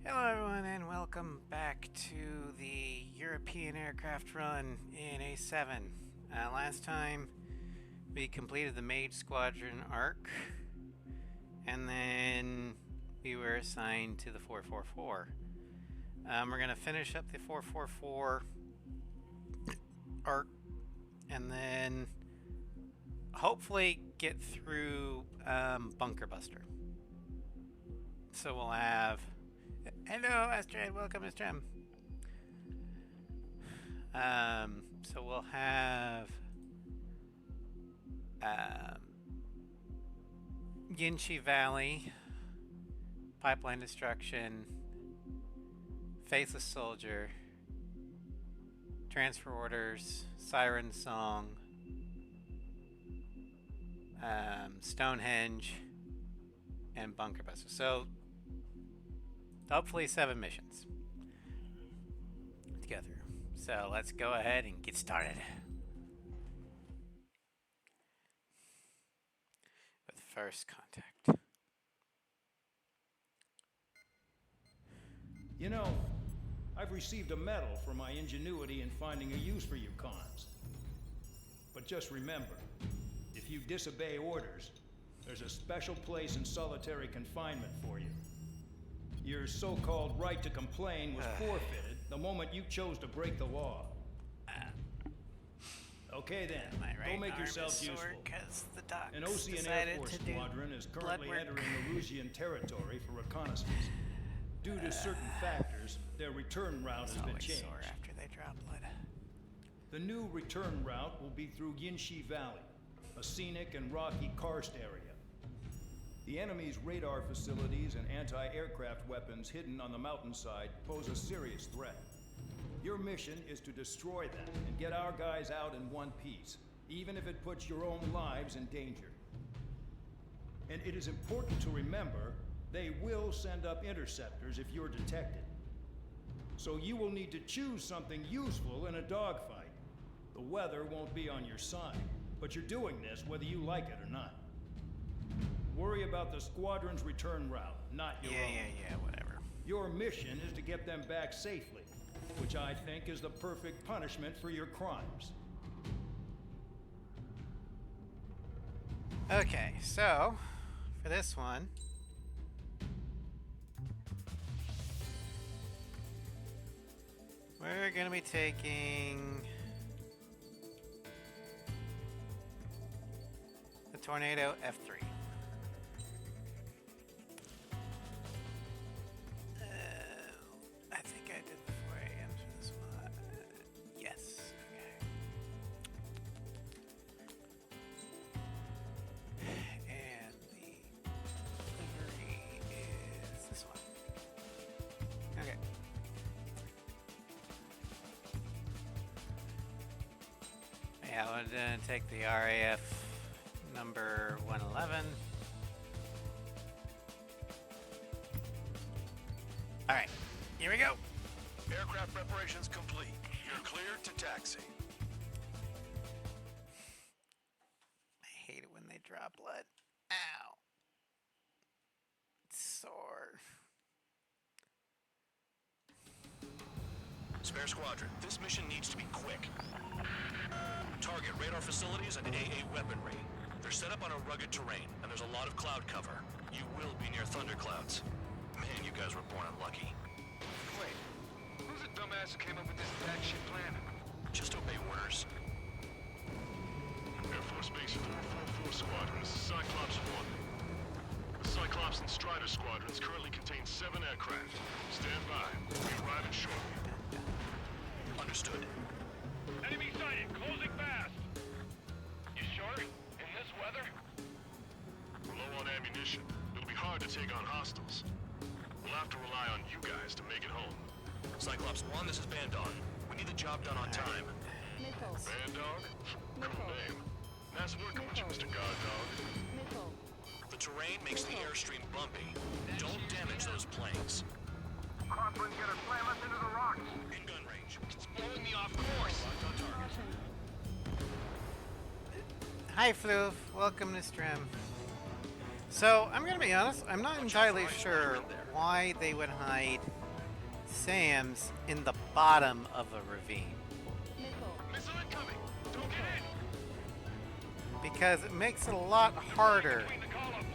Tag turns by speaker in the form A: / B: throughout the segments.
A: Hello everyone and welcome back to the European aircraft run in A7. Last time we completed the Mage Squadron arc and then we were assigned to the 444. We're going to finish up the 444 arc and then hopefully get through Bunker Buster. So we'll have... Hello, Astrid. Welcome, Astrid. So we'll have Yinchi Valley, Pipeline Destruction, Faceless Soldier, Transfer Orders, Siren Song, Stonehenge, and Bunker Buster. So hopefully 7 missions to go through. So let's go ahead and get started with first contact.
B: You know, I've received a medal for my ingenuity in finding a use for you cons. But just remember, if you disobey orders, there's a special place in solitary confinement for you. Your so-called right to complain was forfeited the moment you chose to break the law. Okay then, go make yourselves useful. An Ocean Air Force squadron is currently entering Erusian territory for reconnaissance. Due to certain factors, their return route has been changed.
A: After they drop blood.
B: The new return route will be through Yinchi Valley, a scenic and rocky karst area. The enemy's radar facilities and anti-aircraft weapons hidden on the mountainside pose a serious threat. Your mission is to destroy them and get our guys out in one piece, even if it puts your own lives in danger. And it is important to remember, they will send up interceptors if you're detected. So you will need to choose something useful in a dogfight. The weather won't be on your side, but you're doing this whether you like it or not. Worry about the squadron's return route, not your own.
A: Yeah, whatever.
B: Your mission is to get them back safely, which I think is the perfect punishment for your crimes.
A: Okay, so for this one, we're going to be taking the Tornado F3. I think I did before I answer this one. Yes, okay. And the livery is this one. Okay. Yeah, I'm going to take the RAF number 111. Alright, here we go.
C: Aircraft preparations complete. You're cleared to taxi.
A: I hate it when they drop blood. Ow. It's sore.
C: Spare squadron, this mission needs to be quick. Target radar facilities and AA weaponry. They're set up on a rugged terrain, and there's a lot of cloud cover. You will be near thunderclouds. Man, you guys were born unlucky.
D: Wait, who's the dumbass who came up with this bad shit plan?
C: Just obey orders.
E: Air Force Base 444 Squadron, this is Cyclops 1. The Cyclops and Strider squadrons currently contain 7 aircraft. Stand by. We'll be arriving shortly.
C: Understood.
D: Enemy sighted, closing fast! You sure? In this weather?
E: We're low on ammunition. It'll be hard to take on hostiles. We'll have to rely on you guys to make it home.
C: Cyclops 1, this is Bandog. We need the job done on time.
F: Nichols.
E: Bandog? Cool name. Nice working with you, Mr. Guard Dog.
F: Nickel.
C: The terrain makes the airstream bumpy. Don't damage those planes.
D: Crosswind's gonna slam us into the rocks.
C: In gun range. It's blowing me off course. Locked on target.
A: Hi, Floof. Welcome to stream. So, I'm gonna be honest, I'm not entirely sure why they would hide SAMs in the bottom of a ravine.
E: Missile incoming! Don't get in!
A: Because it makes it a lot harder
D: Between the columns.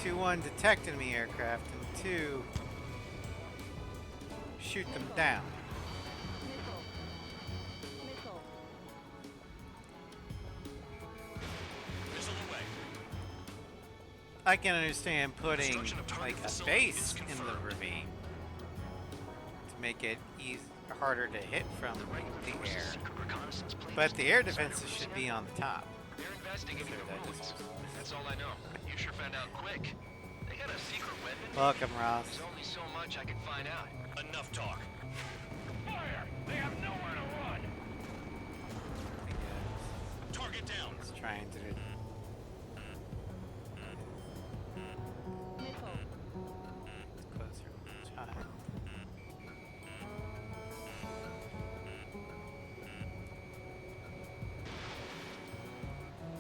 A: to, one, detect enemy aircraft, and two, shoot them down.
C: Missile away.
A: I can understand putting
C: Destruction of target
A: like a
C: facility
A: base
C: is
A: in the
C: confirmed.
A: ravine to make it harder to hit from the air. But the air defenses should be on the top.
F: They're investigating
A: So
F: the
A: that
F: ruins.
A: is-
F: That's all I know. You sure found out quick. They got a secret weapon?
A: Welcome, Ross.
F: There's only so much I can find out.
C: Enough talk.
D: Fire! They have nowhere to run.
C: Target down.
A: It's trying to. It's closer to the child.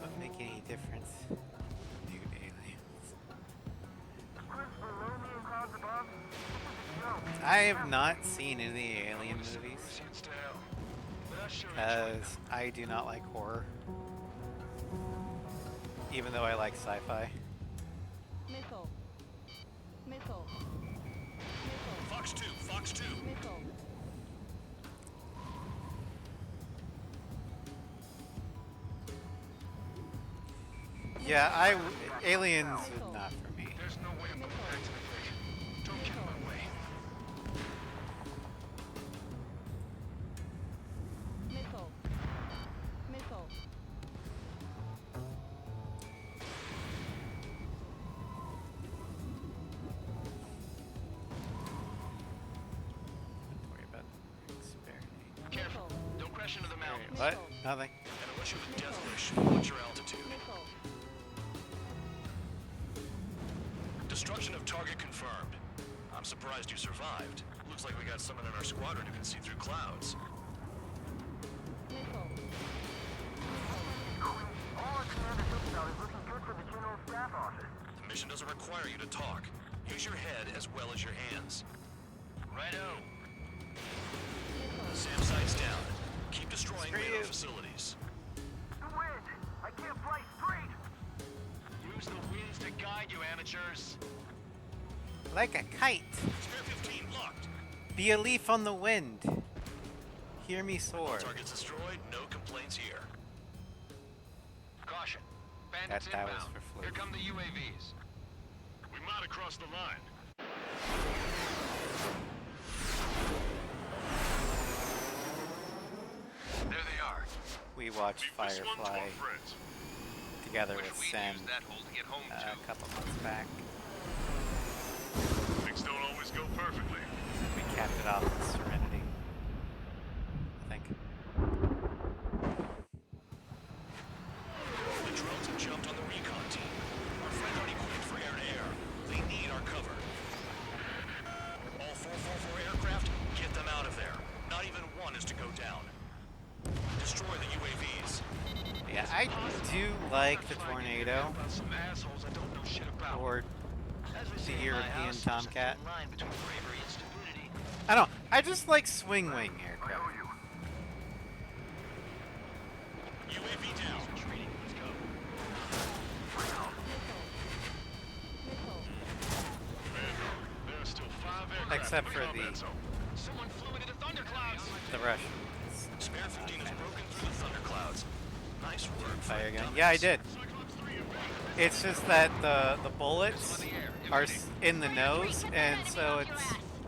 A: Won't make any difference. New aliens. I have not seen any of the alien movies because I do not like horror. Even though I like sci-fi.
G: Missile. Missile. Missile.
C: Fox 2, Fox 2.
G: Missile.
A: Yeah, aliens is not for me.
F: There's no way of going back to the brig. Don't get in my way.
G: Missile. Missile.
A: Don't worry about experiment.
F: Careful. Don't crash into the mountains.
A: What? Nothing.
C: And unless you have a death wish, what's your altitude?
G: Missile.
C: Destruction of target confirmed. I'm surprised you survived. Looks like we got someone in our squadron who can see through clouds.
G: Missile.
C: The mission doesn't require you to talk. Use your head as well as your hands.
F: Righto.
C: SAM sights down. Keep destroying
A: Screw
C: radar
A: you.
C: facilities.
F: Use the winds to guide you, amateurs.
A: Like a kite.
C: Spare 15 locked.
A: Be a leaf on the wind. Hear me soar.
C: Targets destroyed, no complaints here.
F: Caution. Bandits
A: That was
F: inbound.
A: for fluke.
F: Here come the UAVs.
E: We might have crossed the line.
F: There they are.
A: We watched
E: Beat this one to
A: Firefly
E: our friends.
A: together
F: Wish
A: with
F: we'd
A: Sam
F: used that hole to get home to.
A: a couple months back.
E: Things don't always go perfectly.
A: We capped it off with Serenity. I think.
C: The drones have jumped on the recon team. Our friends aren't equipped for air-to-air. They need our cover. All 444 aircraft, get them out of there. Not even one is to go down. Destroy the UAVs.
A: Yeah, I do like the Tornado
F: About some assholes I don't know shit about.
A: or
F: As we
A: the
F: say in my
A: European
F: house, there's a
A: Tomcat.
F: thin line between bravery and stupidity.
A: I don't know. I just like swing wing aircraft.
C: UAV down.
F: Retreating. Let's go.
G: Missile.
E: Commander, there are still 5 aircraft
A: Except
E: in
A: for
E: combat
A: the-
E: zone.
F: Someone flew into the thunderclouds.
A: The Russians.
C: Spare 15 has broken through the thunderclouds. Nice work.
A: Fire gun.
C: dummies.
A: Yeah, I did.
E: Cyclops 3 inbound.
A: It's just that the bullets are in the nose, and so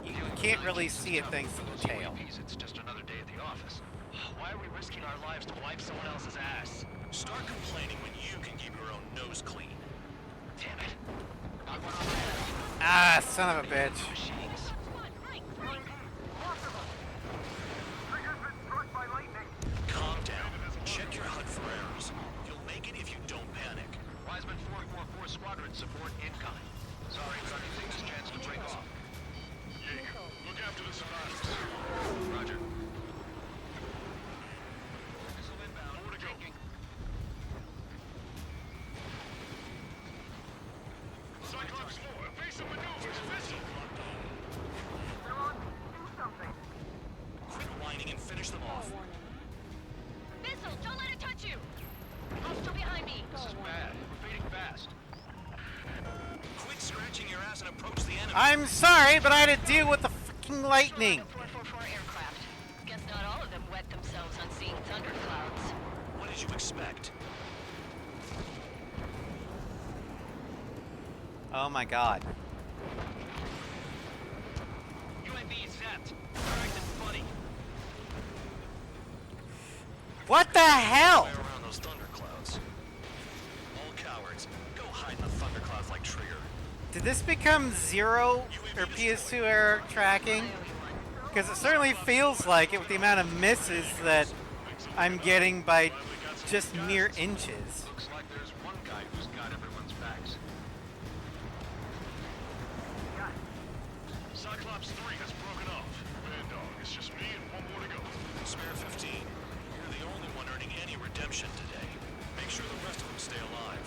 A: you can't really see it thanks to the tail.
F: UAVs, it's just another day at the office. Why are we risking our lives to wipe someone else's ass?
C: Start complaining when you can keep your own nose clean.
F: Damn it. Got one on my ass.
A: Ah, son of a bitch.
F: Machines.
C: Calm down. Check your HUD for errors. You'll make it if you don't panic.
F: Wiseman 444 squadron support incoming. Sorry, but I'm using this chance to break off.
E: Jaeger, look after the survivors.
F: Roger.
E: More to go.
C: approach the enemy.
A: I'm sorry, but I had to deal with the fucking lightning.
H: 444 aircraft. Guess not all of them wet themselves on seeing thunderclouds.
C: What did you expect?
A: Oh my god.
F: UAV is zapped. They're acting funny.
A: What the hell?
C: Fire around those thunderclouds. All cowards, go hide in the thunderclouds like Trigger.
A: Did this become zero or PS2 error tracking? Because it certainly feels like it with the amount of misses that I'm getting by just mere inches.
F: Looks like there's one guy who's got everyone's backs.
E: Cyclops 3 has broken off. Bandog, it's just me and one more to go.
C: Spare 15. You're the only one earning any redemption today. Make sure the rest of them stay alive.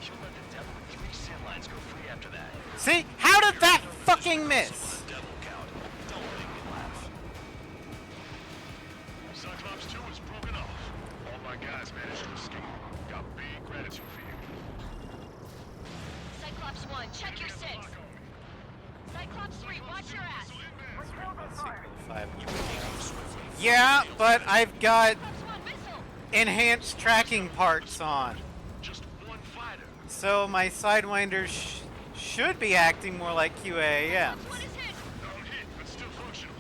F: You'll let the devil with 3 sin lines go free after that.
A: See? How did that fucking miss?
C: The devil count. Don't make me laugh.
E: Cyclops 2 is broken off. All my guys managed to escape. Got big gratitude for you.
H: Cyclops 1, check your six. Cyclops 3, watch your ass.
A: Yeah, but I've got
H: Cyclops 1, missile.
A: enhanced tracking parts on.
E: Just one fighter.
A: So my Sidewinders should be acting more like QAAMs.
H: What is hit?
E: Not hit, but still functional.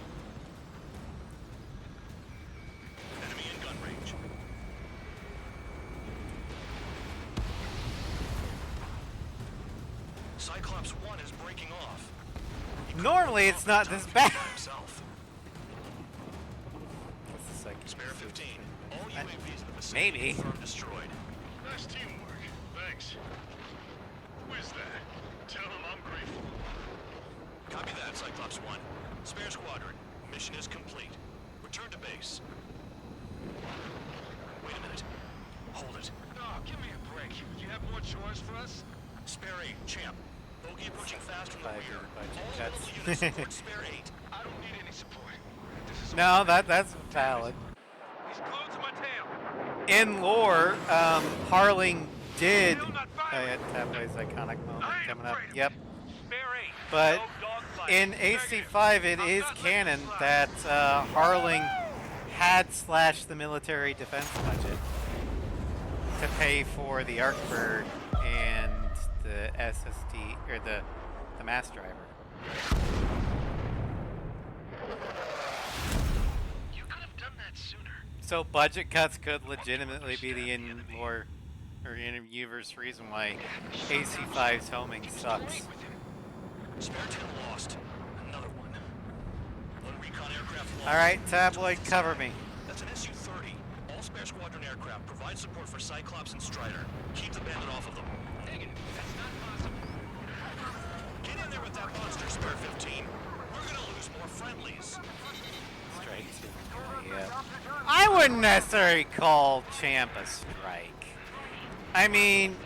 C: Enemy in gun range. Cyclops 1 is breaking off.
A: Normally it's not this bad.
C: By himself. Spare 15. All UAVs in the vicinity
A: Maybe.
C: confirmed destroyed.
E: Nice teamwork. Thanks. Who is that? Tell him I'm grateful.
C: Copy that, Cyclops 1. Spare squadron. Mission is complete. Return to base. Wait a minute. Hold it.
F: Oh, give me a break. You have more chores for us?
C: Spare 8, champ. Bogey approaching fast from the
A: Five
C: rear.
A: unit budget
C: All
A: cuts.
C: local units support Spare 8.
F: I don't need any support. This is
A: No, that's valid.
F: He's glued to my tail.
A: In lore, Harling did. Tabloid's iconic moment coming up. Yep.
D: Spare 8.
A: But
D: No dogfight.
A: in AC5, it is canon that Harling had slashed the military defense budget to pay for the Arcbird and the SSD or the mass driver.
F: You could have done that sooner.
A: So budget cuts could legitimately be the in-lore or in-universe reason why AC5's homing sucks.
C: Spare 10 lost. Another one. One recon aircraft lost.
A: Alright, Tabloid, cover me.
C: That's an Su-30. All spare squadron aircraft provide support for Cyclops and Strider. Keep the bandit off of them.
F: Negative. That's not possible.
C: Get in there with that monster, Spare 15. We're gonna lose more friendlies.
A: Strike two. Yep. I wouldn't necessarily call Champ a strike. I mean,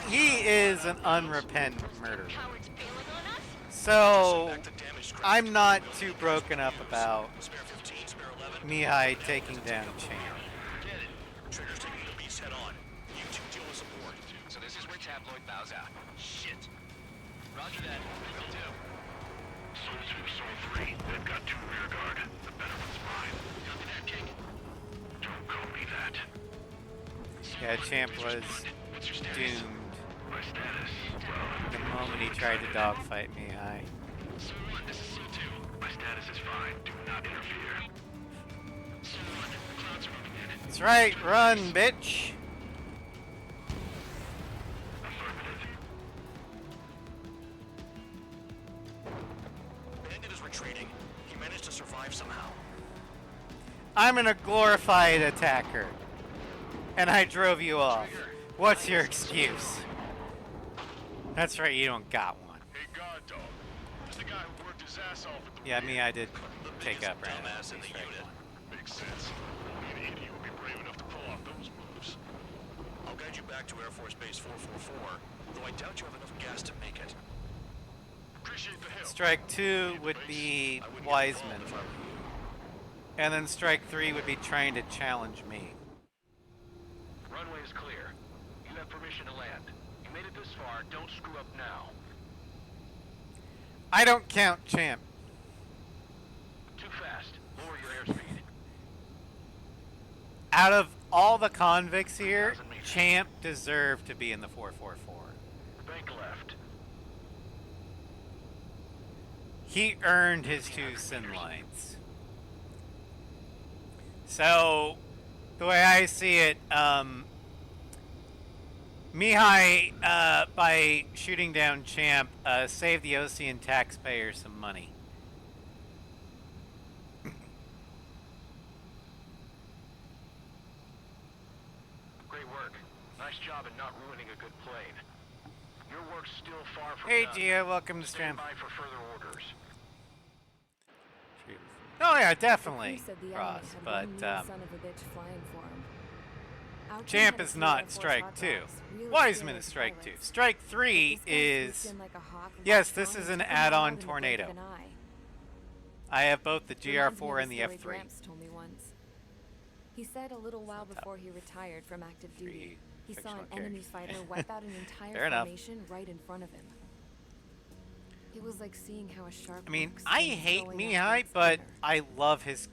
A: he is an unrepentant murderer.
H: Cowards bailing on us?
A: So,
C: Back to damaged craft.
A: I'm not too broken up about
C: Spare 15, Spare 11.
A: Mihai taking down Champ.
F: Get it.
C: Trigger's taking the beast head on. You two deal with support.
F: So this is where Tabloid bows out. Shit. Roger that. Will do.
E: Soul 2, Soul 3. They've got 2 rear guard. The better one's mine.
F: Copy that, King.
E: Don't call me that.
A: Yeah, Champ was
E: What's your status?
A: doomed
E: My status? Well,
A: the moment he tried to dogfight Mihai.
E: Soul 1, this is C2. My status is fine. Do not interfere. Soul 1, the clouds are moving in.
A: That's right, run, bitch!
E: Affirmative.
C: Bandit is retreating. He managed to survive somehow.
A: I'm a glorified attacker. And I drove you off. What's your excuse? That's right, you don't got one.
E: Hey, guard dog. Who's the guy who worked his ass off at the
A: Yeah, me, I did
C: The
A: take
C: biggest
A: up Brandon.
C: dumbass in the unit.
E: Makes sense. Only an idiot would be brave enough to pull off those moves.
C: I'll guide you back to Air Force Base 444, though I doubt you have enough gas to make it.
E: Appreciate the help.
A: Strike 2 would be
C: I wouldn't get
A: Wiseman.
C: involved if I were you.
A: And then strike 3 would be trying to challenge me.
F: Runway is clear. You have permission to land. You made it this far. Don't screw up now.
A: I don't count Champ.
F: Too fast. Lower your airspeed.
A: Out of all the convicts here,
F: 3,000 meters.
A: Champ deserved to be in the 444.
F: Bank left.
A: He earned his 2 sin lines. So, the way I see it, Mihai, by shooting down Champ, saved the Ocean taxpayers some money.
F: Great work. Nice job in not ruining a good plane. Your work's still far from
A: Hey,
F: done.
A: Gia, welcome to
F: Stand
A: stream.
F: by for further orders.
A: Oh yeah,
G: The
A: definitely,
G: crew said the
A: Ross,
G: enemy had
A: but
G: one mean son of a bitch flying for him. Our team
A: Champ
G: had a
A: is
G: few Air
A: not
G: Force
A: Strike
G: hot
A: 2.
G: dogs, really
A: Wiseman is
G: experienced
A: Strike 2.
G: pilots.
A: Strike
G: But
A: 3
G: this guy
A: is...
G: swooped in like a hawk and
A: Yes,
G: locked
A: this
G: on
A: is
G: and
A: an
G: took 'em all
A: add-on
G: in the blink
A: Tornado.
G: of an eye.
A: I have both the
G: Reminds me of
A: GR4 and the
G: story
A: F3.
G: Gramps told me once. He said a little while
A: top
G: before he retired from active duty,
A: Three
G: he saw an
A: fictional
G: enemy
A: characters.
G: fighter wipe out an entire
A: Fair enough.
G: formation right in front of him. It was like seeing how a shark.
A: I mean,
G: looks
A: I
G: when it's
A: hate
G: going after
A: Mihai,
G: its
A: but
G: dinner.
A: I love his...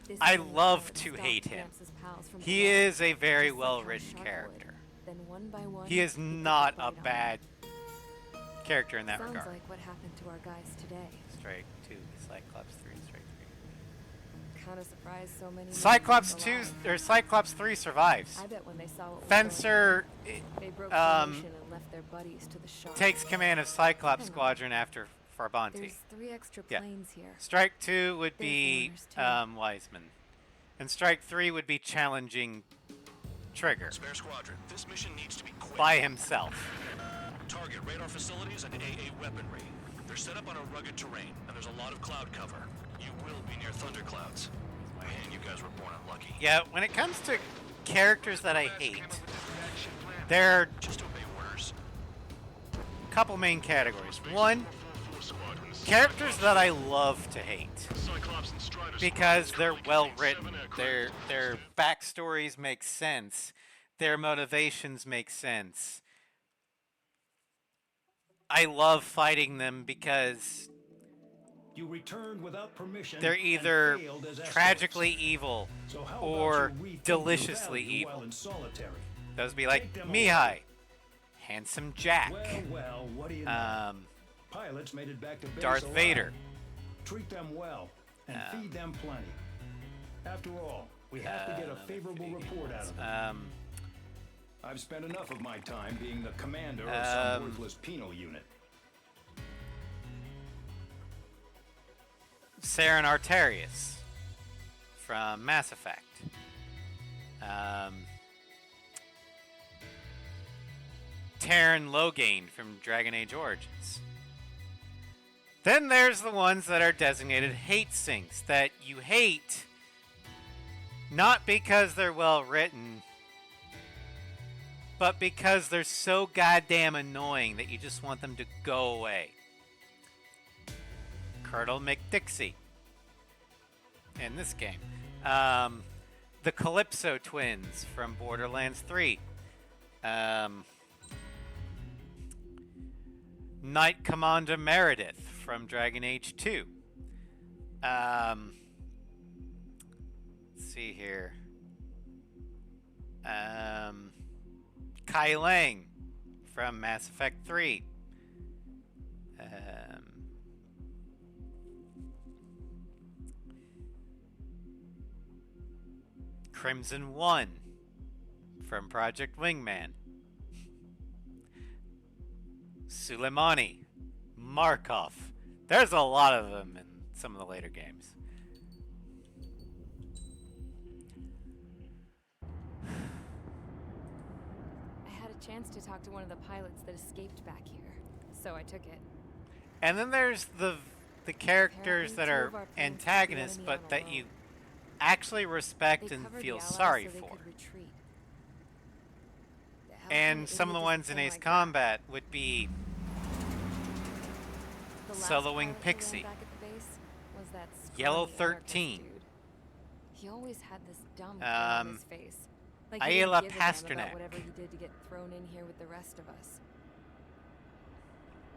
G: This
A: I
G: enemy
A: love
G: pilot
A: to
G: stopped
A: hate him.
G: Gramps' pals from
A: He
G: below,
A: is a very
G: just like how a
A: well-written
G: shark would.
A: character.
G: Then one by one,
A: He is
G: put the
A: not a
G: blade on.
A: bad character in that
G: Sounds
A: regard.
G: like what happened to our guys today.
A: Strike 2, Cyclops 3, Strike 3.
G: Kind of surprised so many.
A: Cyclops
G: men
A: 2,
G: alive.
A: or Cyclops 3 survives.
G: I bet when they saw what was
A: Fencer
G: going on, they broke
A: um,
G: formation and left their buddies to the shark.
A: takes command of Cyclops
G: Hang on.
A: Squadron after Farbanti.
G: There's 3 extra
A: Yeah.
G: planes here.
A: Strike 2 would
G: They're
A: be
G: foreigners, too.
A: Wiseman. And Strike 3 would be challenging Trigger
C: Spare squadron, this mission needs to be quick.
A: by himself.
C: Target radar facilities and AA weaponry. They're set up on a rugged terrain, and there's a lot of cloud cover. You will be near thunderclouds. Man, you guys were born unlucky.
A: Yeah, when it comes to characters that I hate, there are
C: Just obey orders.
A: a couple main categories. One,
E: 444 squadron.
A: characters that I love to hate.
E: Cyclops and Strider
A: Because
E: squadrons
A: they're
E: currently
A: well
E: contain
A: written.
E: 7 aircraft.
A: Their backstories make sense. Their motivations make sense. I love fighting them because
B: You returned without permission.
A: they're
B: and
A: either
B: failed as escorts.
A: tragically evil
B: So how
A: or
B: about you rethink your
A: deliciously
B: value
A: evil.
B: while in solitary?
A: Those would be like
B: Take them
A: Mihai, Handsome Jack,
B: Well, what do you know? Pilots made it back to base
A: Darth
B: alive.
A: Vader.
B: Treat them well and feed them plenty. After all, we have to get a
A: another
B: favorable
A: feeding
B: report out
A: ones.
B: of them. I've spent enough of my time being the commander of some worthless penal unit.
A: Saren Arterius from Mass Effect. Terran Loghain from Dragon Age Origins. Then there's the ones that are designated hate sinks that you hate not because they're well written, but because they're so goddamn annoying that you just want them to go away. Colonel McDixie in this game. The Calypso twins from Borderlands 3. Knight Commander Meredith from Dragon Age 2. Let's see here. Kai Lang from Mass Effect 3. Crimson One from Project Wingman. Suleimani, Markov. There's a lot of them in some of the later games.
G: I had a chance to talk to one of the pilots that escaped back here, so I took it.
A: And then there's the characters that
G: Apparently, 2 of
A: are
G: our planes took the
A: antagonists,
G: enemy
A: but
G: on
A: that
G: alone.
A: you actually respect
G: They
A: and
G: covered
A: feel
G: the Allies
A: sorry
G: so they
A: for.
G: could retreat. How
A: And
G: can
A: some of the
G: idiots
A: ones in
G: think
A: Ace
G: like that?
A: Combat would be
G: The last
A: Soloing
G: pilot we ran
A: Pixie.
G: back at the base was that
A: Yellow
G: scrawny anarchist
A: 13.
G: dude. He always had this dumb grin on his face. Like he
A: Ayla
G: didn't give a damn
A: Pasternak.
G: about whatever he did to get thrown in here with the rest of us.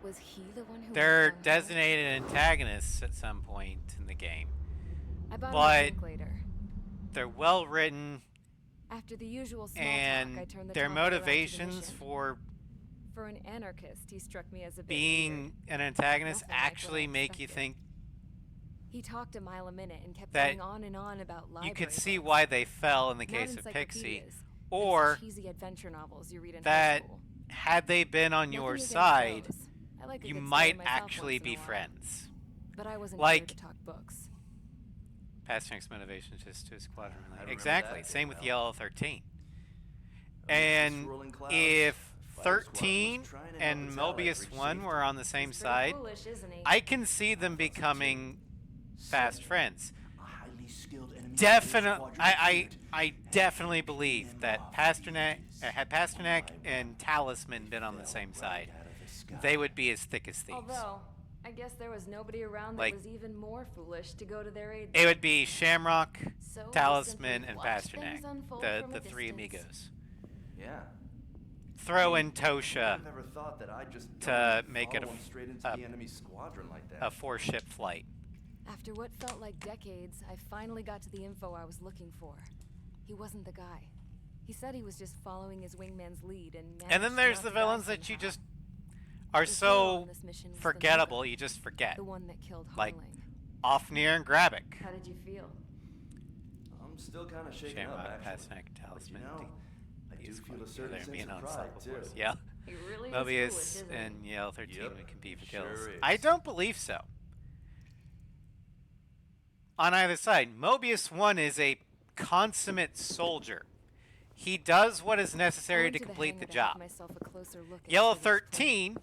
G: Was he the one who?
A: They're
G: went gung-ho?
A: designated antagonists at some point in the game.
G: I bought
A: but-
G: him a drink later.
A: They're well written,
G: After the usual small
A: and
G: talk, I turned the
A: their
G: talk around to the
A: motivations
G: mission. For an anarchist, he struck me as a bit
A: being
G: weird.
A: an antagonist
G: Nothing like what I
A: actually make you
G: expected.
A: think
G: He talked a mile a minute and kept
A: that
G: going on and on about library
A: you could see
G: books,
A: why they fell in the
G: not
A: case of Pixie,
G: encyclopedias, just
A: or
G: cheesy adventure novels you read in high
A: that
G: school.
A: had they been on your
G: Nothing against
A: side,
G: those. I like a
A: you
G: good story
A: might
G: myself
A: actually
G: once in
A: be
G: a while.
A: friends.
G: But I wasn't
A: Like-
G: here to talk books.
A: Pasternak's motivation is just to his squadron.
I: remember
A: Exactly.
I: that
A: Same
I: being
A: with
I: out.
A: Yellow 13.
I: Amidst
A: And
I: this swirling clouds,
A: if
I: Fighter Squadron was
A: 13
I: trying to help
A: and
I: its allies
A: Mobius
I: reach
A: 1
I: safety.
A: were on the same
G: He's pretty
A: side,
G: foolish, isn't he?
A: I can see them becoming fast friends.
I: A highly skilled enemy
A: Definitely,
I: squadron
A: I definitely believe that Pasternak, had Pasternak and Talisman been on the same side,
I: out of the sky.
A: they would be as thick as thieves.
G: Although, I guess there was nobody around that
A: Like-
G: was even more foolish to go to their aid.
A: It would be Shamrock,
G: So we
A: Talisman,
G: simply
A: and
G: watched
A: Pasternak,
G: things unfold
A: the
G: from a
A: three
G: distance.
A: amigos.
I: Yeah.
A: Throw in
I: I've
A: Tosha,
I: never thought that I'd just
A: to make it
I: follow
A: a
I: him straight into
A: a-
I: the enemy squadron like that.
A: a 4-ship flight.
G: After what felt like decades, I finally got to the info I was looking for. He wasn't the guy. He said he was just following his wingman's lead and
A: And
G: managed
A: then there's
G: not
A: the
G: to die
A: villains that you
G: somehow.
A: just are
G: The hero
A: so
G: on this mission was the
A: forgettable,
G: Joker,
A: you just forget.
G: the one that killed
A: Like-
G: Harling.
A: Ofnir and Gravic.
G: How did you feel?
I: I'm still kind of shaken
A: Shamrock,
I: up, actually.
A: Pasternak,
I: But
A: Talisman.
I: I do
A: these
I: feel a
A: ones,
I: certain
A: they're
I: sense
A: being
I: of
A: on
I: pride,
A: Cycle
I: too.
A: Force. Yeah.
G: He really is
A: Mobius
G: foolish, isn't
A: and Yellow 13
I: Yep,
A: would compete for
I: sure
A: kills.
I: is.
A: I don't believe so. On either side, Mobius 1 is a consummate soldier. He does what is
G: I
A: necessary
G: went
A: to
G: the
A: complete
G: hangar
A: the
G: to have
A: job.
G: myself a closer look at
A: Yellow
G: City's plan.
A: 13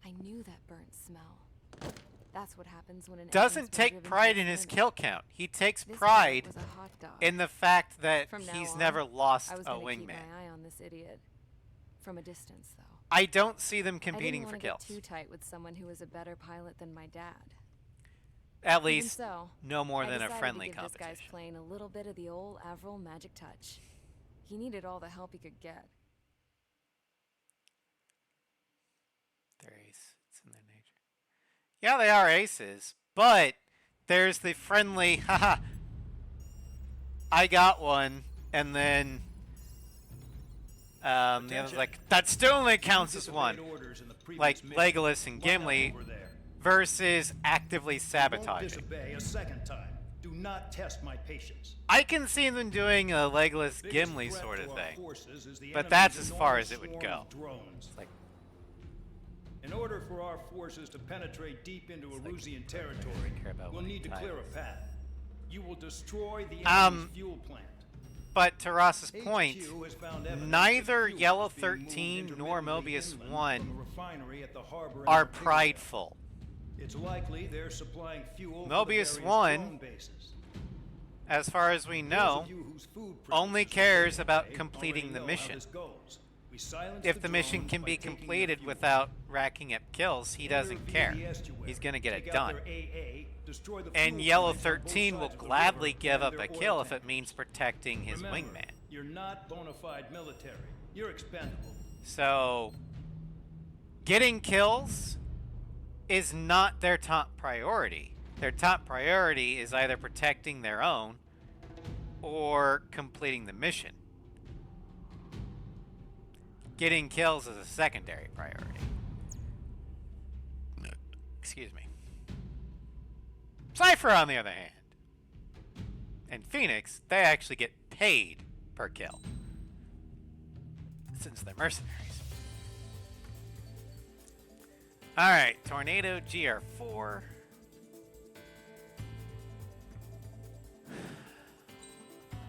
G: I knew that burnt smell. That's what happens when an
A: doesn't
G: engine's been
A: take
G: driven
A: pride
G: to
A: in
G: its
A: his
G: limit.
A: kill count. He takes
G: This guy
A: pride
G: was a hot dog.
A: in the fact that
G: From now
A: he's
G: on,
A: never lost
G: I was
A: a
G: gonna keep
A: wingman.
G: my eye on this idiot. From a distance, though.
A: I don't see them
G: I
A: competing
G: didn't
A: for
G: want to get
A: kills.
G: too tight with someone who was a better pilot than my dad.
A: At
G: Even
A: least
G: so,
A: no more
G: I
A: than a
G: decided
A: friendly
G: to give this guy's
A: competition.
G: plane a little bit of the old Avril magic touch. He needed all the help he could get.
A: They're ace. It's in their nature. Yeah, they are aces, but there's the friendly, haha, I got one, and then the other's
B: Attention.
A: like, that still only counts as one.
B: Disobeyed orders in the previous
A: Like
B: mission.
A: Legolas and
B: Line up
A: Gimli
B: over there.
A: versus actively
B: Won't
A: sabotaging.
B: disobey a second time. Do not test my patience.
A: I can see them doing a Legolas
B: Biggest
A: Gimli
B: threat
A: sort
B: to
A: of
B: our
A: thing.
B: forces is the
A: But
B: enemy's
A: that's as far
B: enormous
A: as it would
B: swarm
A: go.
B: of drones.
A: Like,
B: In order for our forces to penetrate deep into
A: like,
B: Erusian territory,
A: care about
B: we'll
A: winning
B: need to clear a
A: titles.
B: path. You will destroy the
A: Um,
B: enemy's fuel plant.
A: but to Ross's point,
B: HQ has found evidence
A: neither
B: that fuel
A: Yellow
B: is being moved
A: 13 nor
B: intermittently
A: Mobius
B: inland
A: 1
B: from a refinery at the harbor in
A: are
B: Antigua.
A: prideful.
B: It's likely they're supplying fuel for the
A: Mobius
B: various
A: 1,
B: drone bases.
A: As far as we
B: Those
A: know,
B: of you whose food
A: only
B: preferences
A: cares
B: vary
A: about
B: already
A: completing the
B: know how
A: mission.
B: this goes. We silence
A: if the
B: drones
A: mission can
B: by
A: be
B: taking their
A: completed
B: fuel.
A: without racking up kills, he
B: Enter
A: doesn't
B: via
A: care.
B: the estuary,
A: He's going to get
B: take
A: it
B: out
A: done.
B: their AA, destroy the
A: And
B: fuel
A: Yellow
B: plants on both
A: 13 will
B: sides of the
A: gladly
B: river,
A: give
B: and
A: up
B: their
A: a
B: oil
A: kill if it
B: tankers.
A: means protecting his
B: Remember,
A: wingman.
B: You're not bona fide military. You're expendable.
A: So, getting kills is not their top priority. Their top priority is either protecting their own or completing the mission. Getting kills is a secondary priority. Excuse me. Cypher, on the other hand, and Phoenix, they actually get paid per kill, since they're mercenaries. Alright, Tornado GR4.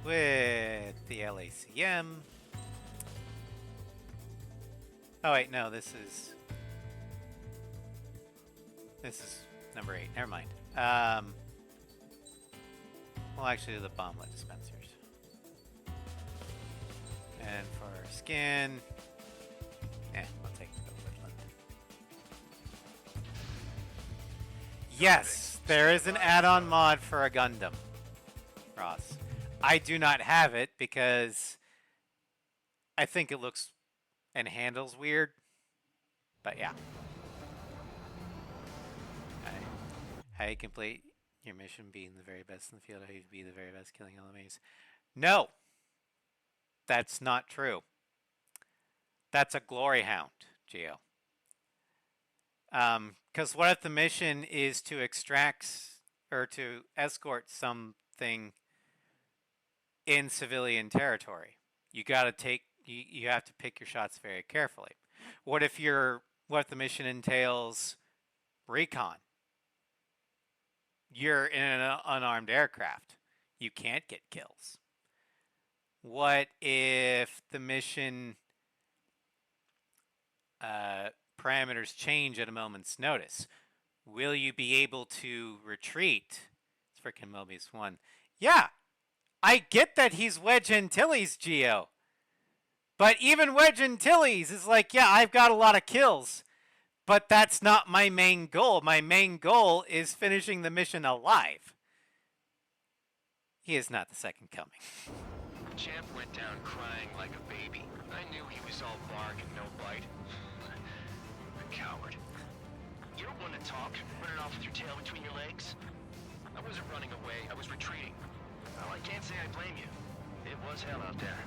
A: With the LACM. Oh wait, no, this is number 8. Never mind. We'll actually do the bomblet dispensers. And for skin, we'll take the woodland. Yes, there is an add-on mod for a Gundam, Ross. I do not have it because I think it looks and handles weird. But yeah. How you complete your mission, being the very best in the field, how you be the very best killing enemies. No! That's not true. That's a glory hound, Geo. Because what if the mission is to extract or to escort something in civilian territory? You gotta take, you have to pick your shots very carefully. What if the mission entails recon? You're in an unarmed aircraft. You can't get kills. What if the mission parameters change at a moment's notice? Will you be able to retreat? It's freaking Mobius 1. Yeah, I get that he's Wedge Antilles, Geo. But even Wedge Antilles is like, yeah, I've got a lot of kills. But that's not my main goal. My main goal is finishing the mission alive. He is not the second coming.
F: Champ went down crying like a baby. I knew he was all bark and no bite. A coward. You don't want to talk, running off with your tail between your legs. I wasn't running away, I was retreating. Well, I can't say I blame you. It was hell out there.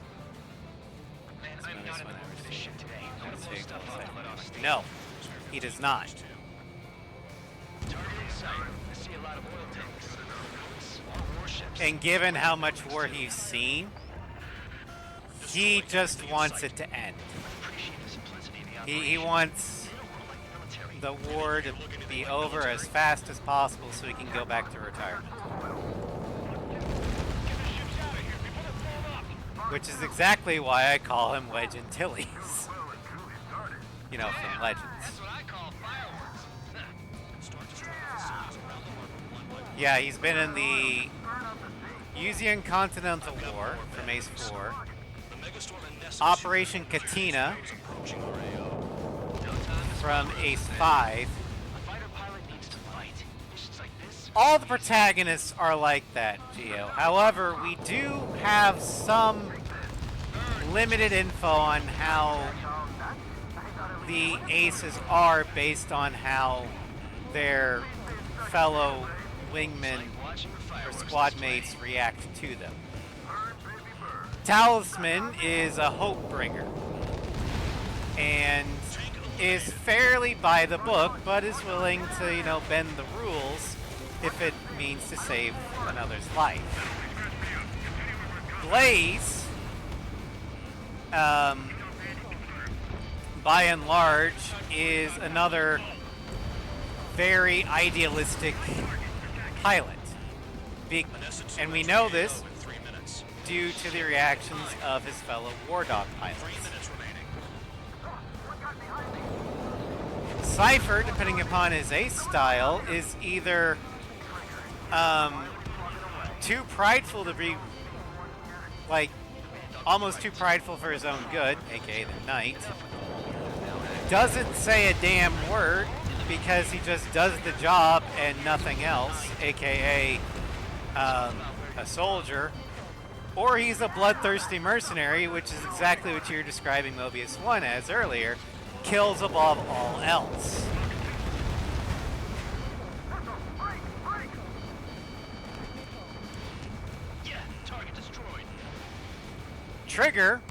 F: Man, I'm not in the mood for this shit today. I want to blow stuff up and let off steam.
A: No, he does not.
F: Target in sight. I see a lot of oil tanks. All warships.
A: And given how much war he's seen, he just wants it to end. He wants the war to be over as fast as possible so he can go back to retirement. Which is exactly why I call him Wedge Antilles. You know, from Legends.
F: That's what I call fireworks.
A: Yeah, he's been in the Yuuzhan Continental War from Ace 4, Operation Katina from Ace 5. All the protagonists are like that, Geo. However, we do have some limited info on how the aces are based on how their fellow wingmen or squad mates react to them. Talisman is a hope bringer and is fairly by the book, but is willing to, you know, bend the rules if it means to save another's life. Blaze, by and large, is another very idealistic pilot. And we know this due to the reactions of his fellow War Dog pilots. Cypher, depending upon his ace style, is either too prideful to be, like, almost too prideful for his own good, aka the Knight, doesn't say a damn word because he just does the job and nothing else, aka a soldier, or he's a bloodthirsty mercenary, which is exactly what you were describing Mobius 1 as earlier, kills above all else.
F: Yeah, target destroyed.
A: Trigger,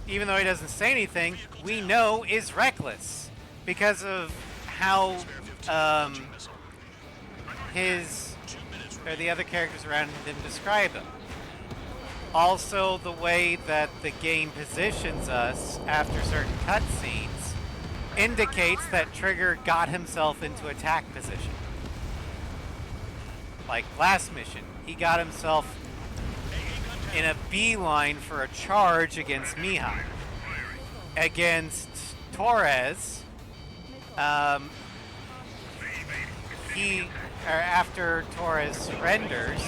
A: even though he doesn't say anything, we know is reckless because of how the other characters around him describe him. Also, the way that the game positions us after certain cutscenes indicates that Trigger got himself into attack position. Like last mission, he got himself in a beeline for a charge against Mihai. Against Torres, after Torres surrenders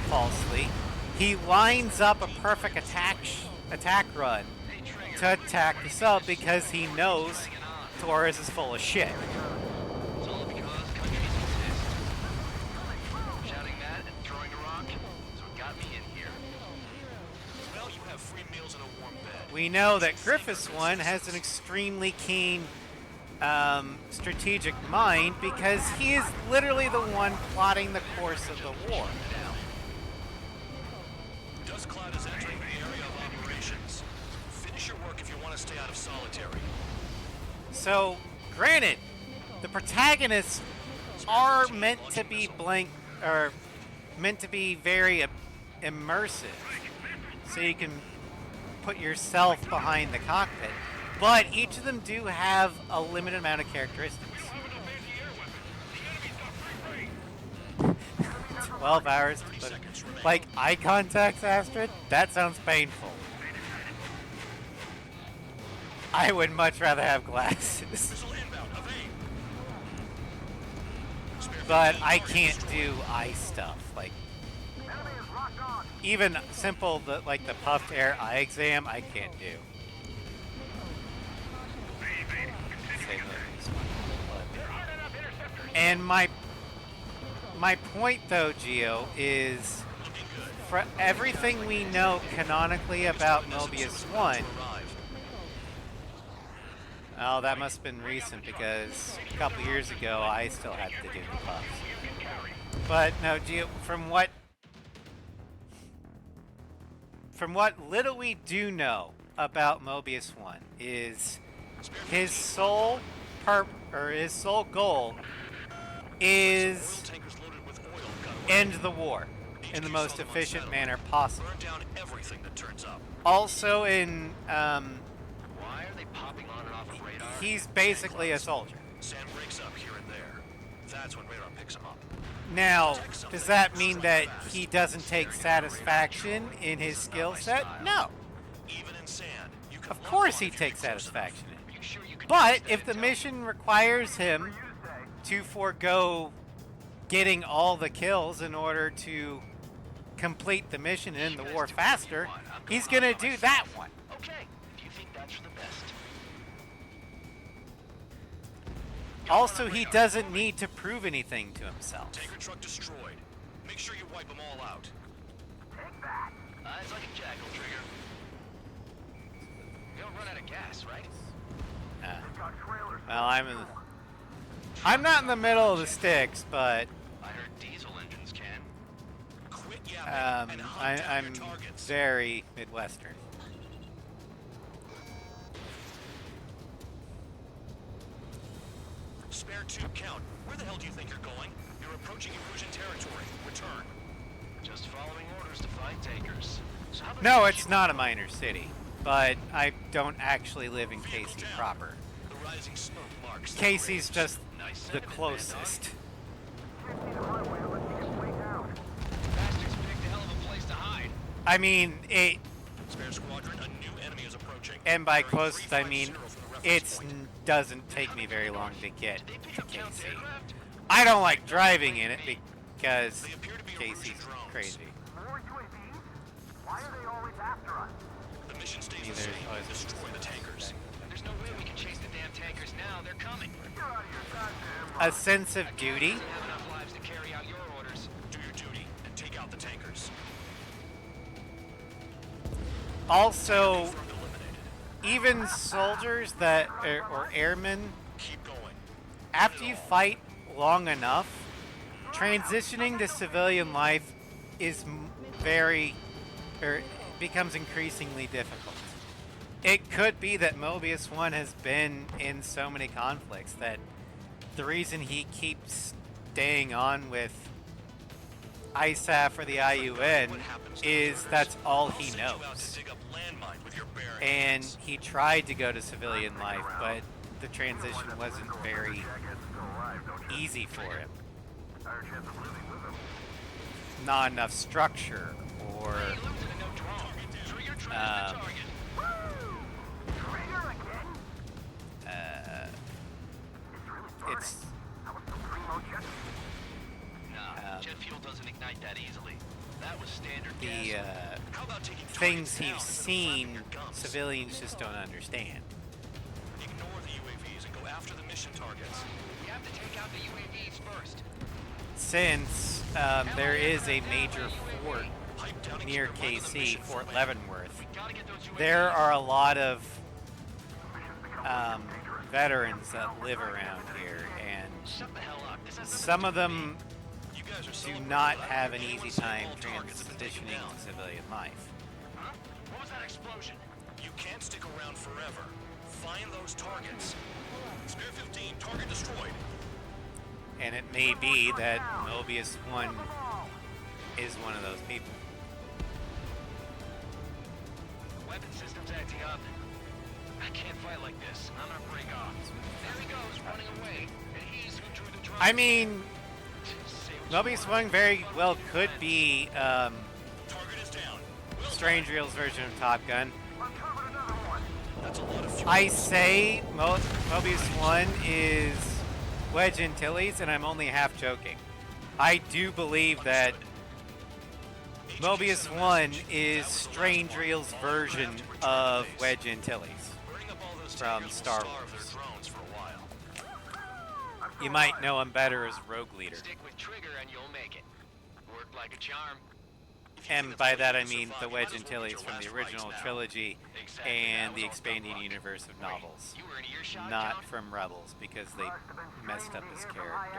A: falsely, he lines up a perfect attack run to attack the sub because he knows Torres is full of shit.
F: It's all because countries exist. Shouting that and throwing a rock, so it got me in here.
C: Well, you have free meals and a warm bed.
A: We know that Griffiths 1 has an extremely keen strategic mind because he is literally the one plotting the course of the war.
C: Dust Cloud is entering the area of operations. Finish your work if you want to stay out of solitary.
A: So, granted, the protagonists are meant to be meant to be very immersive, so you can put yourself behind the cockpit. But each of them do have a limited amount of characteristics. 12 hours, but like eye contact, Astrid? That sounds painful. I would much rather have glasses. But I can't do eye stuff. Like, even simple, like the puffed air eye exam, I can't do. And my point, though, Geo, is for everything we know canonically about Mobius 1. Oh, that must have been recent because a couple years ago I still had to do the puffs. But no, Geo, from what little we do know about Mobius 1 is his sole goal is end the war in the most efficient manner possible. Also in he's basically a soldier.
C: Sand breaks up here and there. That's when radar picks him up.
A: Now, does that mean that he doesn't take satisfaction in his skill set? No.
C: Even in sand, you can
A: Of course he takes satisfaction in it. But if the mission requires him to forego getting all the kills in order to complete the mission and end the war faster, he's gonna do that one.
F: Okay, if you think that's for the best.
A: Also, he doesn't need to prove anything to himself.
C: Tanker truck destroyed. Make sure you wipe them all out.
F: It's like a jackal trigger. You don't run out of gas, right?
A: Well, I'm not in the middle of the sticks, but
F: I heard diesel engines can.
C: Quit yapping and hunt down
A: I'm
C: your targets.
A: very Midwestern.
C: Spare 2 count. Where the hell do you think you're going? You're approaching Erusian territory. Return.
F: Just following orders to find tankers. So how about
A: No,
F: you
A: it's not a minor city, but I don't actually live in
C: Vehicle
A: Casey
C: down.
A: proper.
C: The rising smoke marks the
A: Casey's
C: graves.
A: just
F: Nice
A: the
F: sentiment,
A: closest.
F: Bastards picked a hell of a place to hide.
A: I mean,
C: Spare squadron, a new enemy is approaching.
A: and by
C: Bearing
A: closest I mean
C: 350 from the reference
A: it
C: point.
A: doesn't take me very long to get
F: Did they pick
A: to
F: up Count's
A: Casey.
F: aircraft?
A: I don't like driving in it because
C: They appear to be
A: Casey's
C: Erusian drones.
A: crazy.
C: The mission stays
A: Neither
C: the same.
A: is always
C: Destroy the tankers.
F: There's no way we can chase the damn tankers now. They're coming.
A: A sense of duty.
F: Doesn't have enough lives to carry out your orders.
C: Do your duty and take out the tankers.
A: Also,
C: Confirmed eliminated.
A: even soldiers that or airmen,
C: Keep going.
A: after you fight long enough, transitioning to civilian life is becomes increasingly difficult. It could be that Mobius 1 has been in so many conflicts that the reason he keeps staying on with ISAF or the IUN is that's all he
C: Send you out to
A: knows.
C: dig up landmine with your bare
A: And
C: hands.
A: he tried to go to civilian life, but the transition wasn't very easy for him. Not enough structure, or
F: Hey, look to the no drone. Trigger track the target.
A: it's
F: Nah, jet fuel doesn't ignite that easily. That was standard
A: the
F: gas.
C: How about taking
A: things
C: targets down
A: he's
C: and
A: seen
C: flapping your gums?
A: civilians just don't understand.
C: Ignore the UAVs and go after the mission targets.
F: We have to take out the UAVs first.
A: Since there is a major fort
C: Pipe down and
A: near
C: keep your mind on the
A: KC,
C: mission,
A: Fort
C: Fort
A: Leavenworth,
F: Gotta get those UAVs.
A: there are a lot of veterans that live around here, and
F: Shut the hell up. This has nothing
A: some
F: to
A: of
F: do with
A: them
C: You guys are
A: do
C: celebrating
A: not
C: loud.
A: have an
C: Anyone
A: easy
C: see
A: time
C: all targets have been taken
A: transitioning
C: down?
A: to civilian life.
F: me. Huh? What was that explosion?
C: You can't stick around forever. Find those targets. Spare 15, target destroyed.
A: And it may be that Mobius 1 is one of those people.
F: The weapon system's acting up. I can't fight like this. I'm gonna break off. There he goes, running away. And he's who drew the drum.
A: I mean,
F: Say what you
A: Mobius
F: want.
A: 1 very well could be
C: Target is down. Well
A: Strange Reel's version of Top Gun.
C: That's a lot of fuel.
A: I say Mobius 1 is Wedge Antilles, and I'm only half joking. I do believe that Mobius 1 is Strange Reel's version of Wedge Antilles.
C: Bring up all those
A: from
C: tankers,
A: Star
C: we'll starve
A: Wars.
C: their drones for a while.
A: You might know him better as Rogue Leader.
F: Stick with Trigger and you'll make it. Work like a charm.
A: And by that I mean the Wedge Antilles from the original trilogy and the expanding universe of novels.
F: You were in earshot,
A: Not
F: Count?
A: from Rebels, because they messed up his character.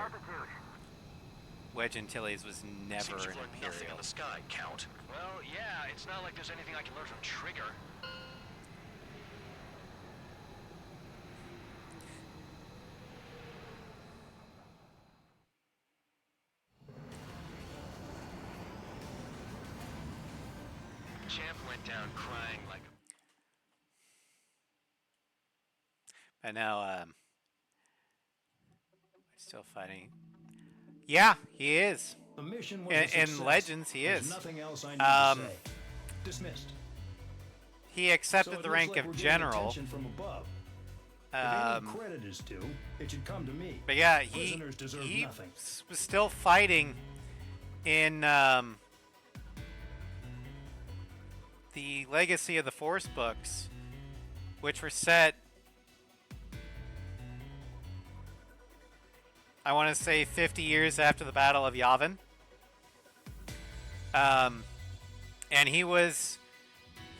A: Wedge Antilles was never
C: Seems
A: an
C: you've learned nothing in
A: Imperial.
C: the sky, Count.
F: Well, yeah, it's not like there's anything I can learn from Trigger. Champ went down crying like a...
A: And now, still fighting. Yeah, he is.
B: The mission was
A: In-
B: a success.
A: in Legends, he
B: There's
A: is.
B: nothing else I need
A: Um,
B: to say. Dismissed.
A: He
B: So
A: accepted
B: it
A: the
B: looks
A: rank
B: like
A: of
B: we're getting
A: general.
B: attention from above. If any
A: Um,
B: credit is due, it should come to me.
A: but yeah, he
B: Prisoners deserve nothing.
A: was still fighting in the Legacy of the Force books, which were set, I want to say 50 years after the Battle of Yavin. And he was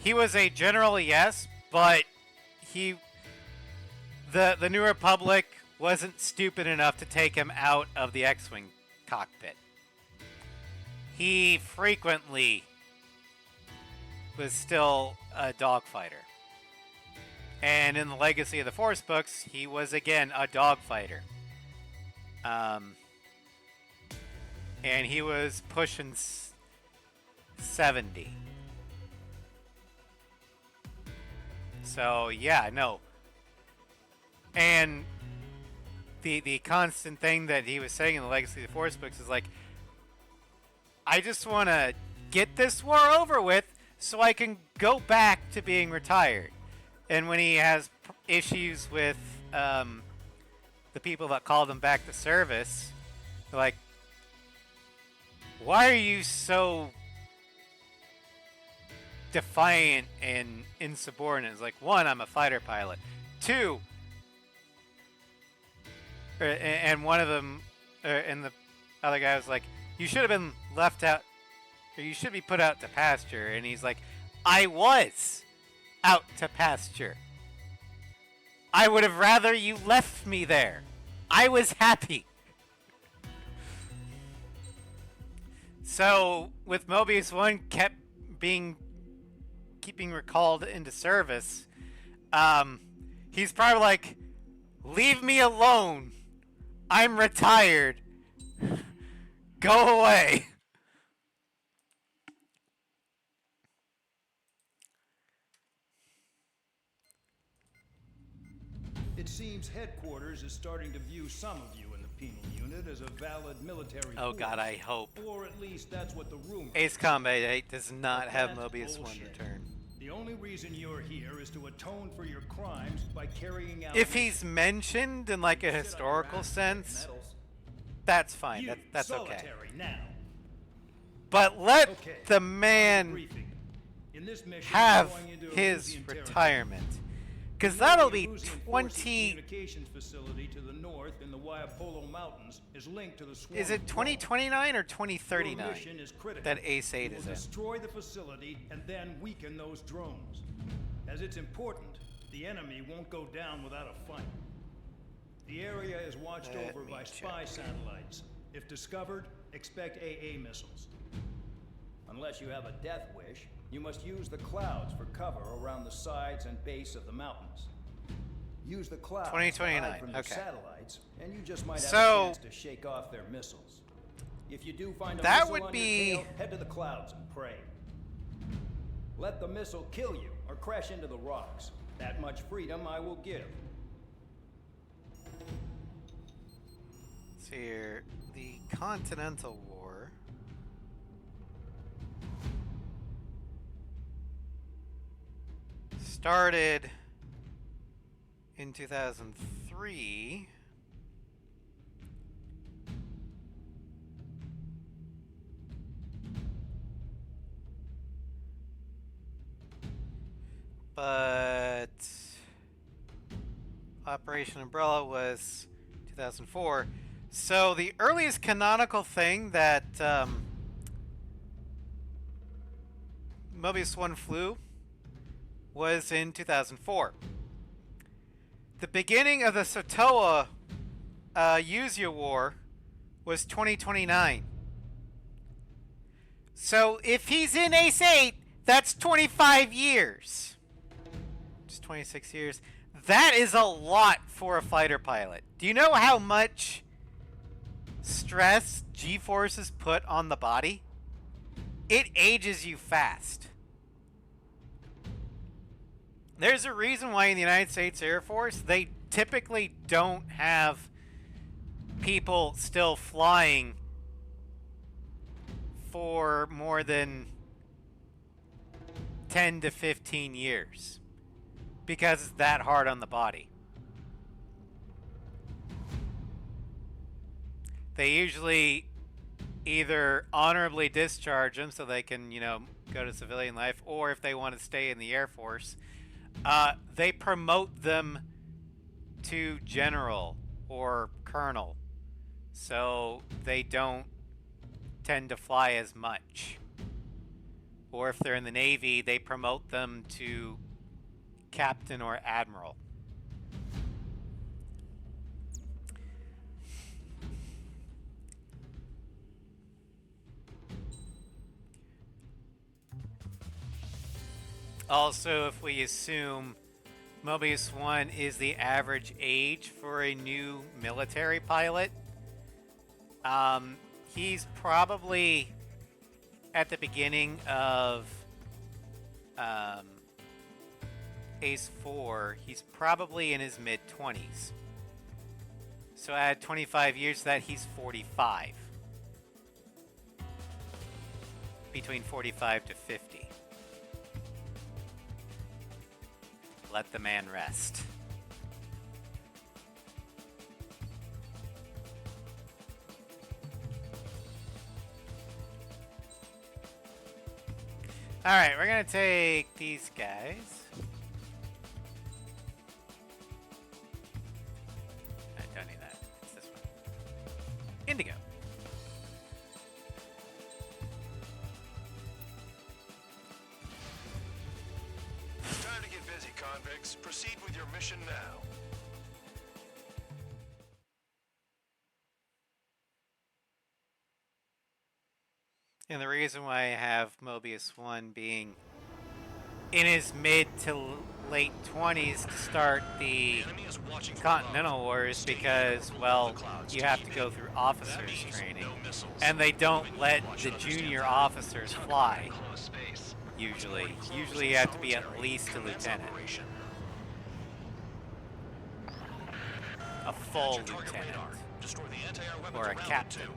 A: a general, yes, but the New Republic wasn't stupid enough to take him out of the X-Wing cockpit. He frequently was still a dogfighter. And in the Legacy of the Force books, he was again a dogfighter. And he was pushing 70. So yeah, no. And the constant thing that he was saying in the Legacy of the Force books is like, I just want to get this war over with so I can go back to being retired. And when he has issues with the people that called him back to service, they're like, why are you so defiant and insubordinate? It's like, one, I'm a fighter pilot. Two, and one of them, and the other guy was like, you should have been left out, or you should be put out to pasture. And he's like, I was out to pasture. I would have rather you left me there. I was happy. So with Mobius 1 keeping recalled into service, he's probably like, leave me alone. I'm retired. Go away.
B: It seems headquarters is starting to view some of you in the penal unit as a valid military
A: Oh
B: force.
A: God, I hope.
B: Or at least that's what the rumor
A: Ace Combat 8 does not have
B: That's
A: Mobius 1
B: bullshit.
A: return.
B: The only reason you're here is to atone for your crimes by carrying out...
A: If he's mentioned in like a historical sense, that's fine.
B: You,
A: That's okay.
B: solitary now.
A: But let
B: Okay.
A: the man
B: Briefing. In this mission,
A: have
B: we're going into
A: his
B: Elysian territory.
A: retirement. Because
B: The
A: that'll be
B: Elysian Forces
A: 20...
B: communications facility to the north in the Waiapolo Mountains is linked to the swarm.
A: Is it
B: of drones.
A: 2029 or
B: Your
A: 2039
B: mission is critical.
A: that Ace 8
B: You
A: is
B: will
A: in?
B: destroy the facility and then weaken those drones. As it's important, the enemy won't go down without a fight. The area is watched
A: Let
B: over
A: me
B: by spy
A: check.
B: satellites. If discovered, expect AA missiles. Unless you have a death wish, you must use the clouds for cover around the sides and base of the mountains. Use the clouds to
A: 2029,
B: hide from the
A: okay.
B: satellites, and you just might have
A: So-
B: a chance to shake off their missiles. If you do find a
A: That
B: missile
A: would
B: on
A: be-
B: your tail, head to the clouds and pray. Let the missile kill you or crash into the rocks. That much freedom I will give.
A: Let's see here. The Continental War. Started in 2003. But Operation Umbrella was 2004. So the earliest canonical thing that Mobius 1 flew was in 2004. The beginning of the Sotoa Yuzia War was 2029. So if he's in Ace 8, that's 25 years. Just 26 years. That is a lot for a fighter pilot. Do you know how much stress G-forces put on the body? It ages you fast. There's a reason why in the United States Air Force, they typically don't have people still flying for more than 10 to 15 years. Because it's that hard on the body. They usually either honorably discharge them so they can, you know, go to civilian life, or if they want to stay in the Air Force, they promote them to general or colonel, so they don't tend to fly as much. Or if they're in the Navy, they promote them to captain or admiral. Also, if we assume Mobius 1 is the average age for a new military pilot, he's probably at the beginning of Ace 4, he's probably in his mid-20s. So add 25 years to that, he's 45. Between 45 to 50. Let the man rest. Alright, we're gonna take these guys. I don't need that. It's this one. Indigo.
C: Time to get busy, convicts. Proceed with your mission now.
A: And the reason why I have Mobius 1 being in his mid to late 20s to start the Continental War is because, well, you have to go through officers training. And they don't let the junior officers fly, usually. Usually you have to be at least a lieutenant. A full lieutenant. Or a captain.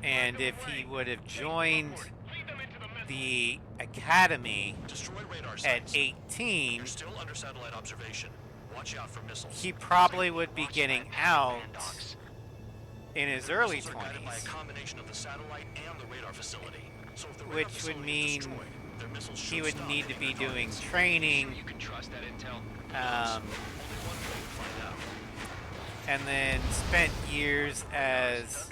A: And if he would have joined the academy at 18, he probably would be getting out in his early 20s, which would mean he would need to be doing training, and then spent years as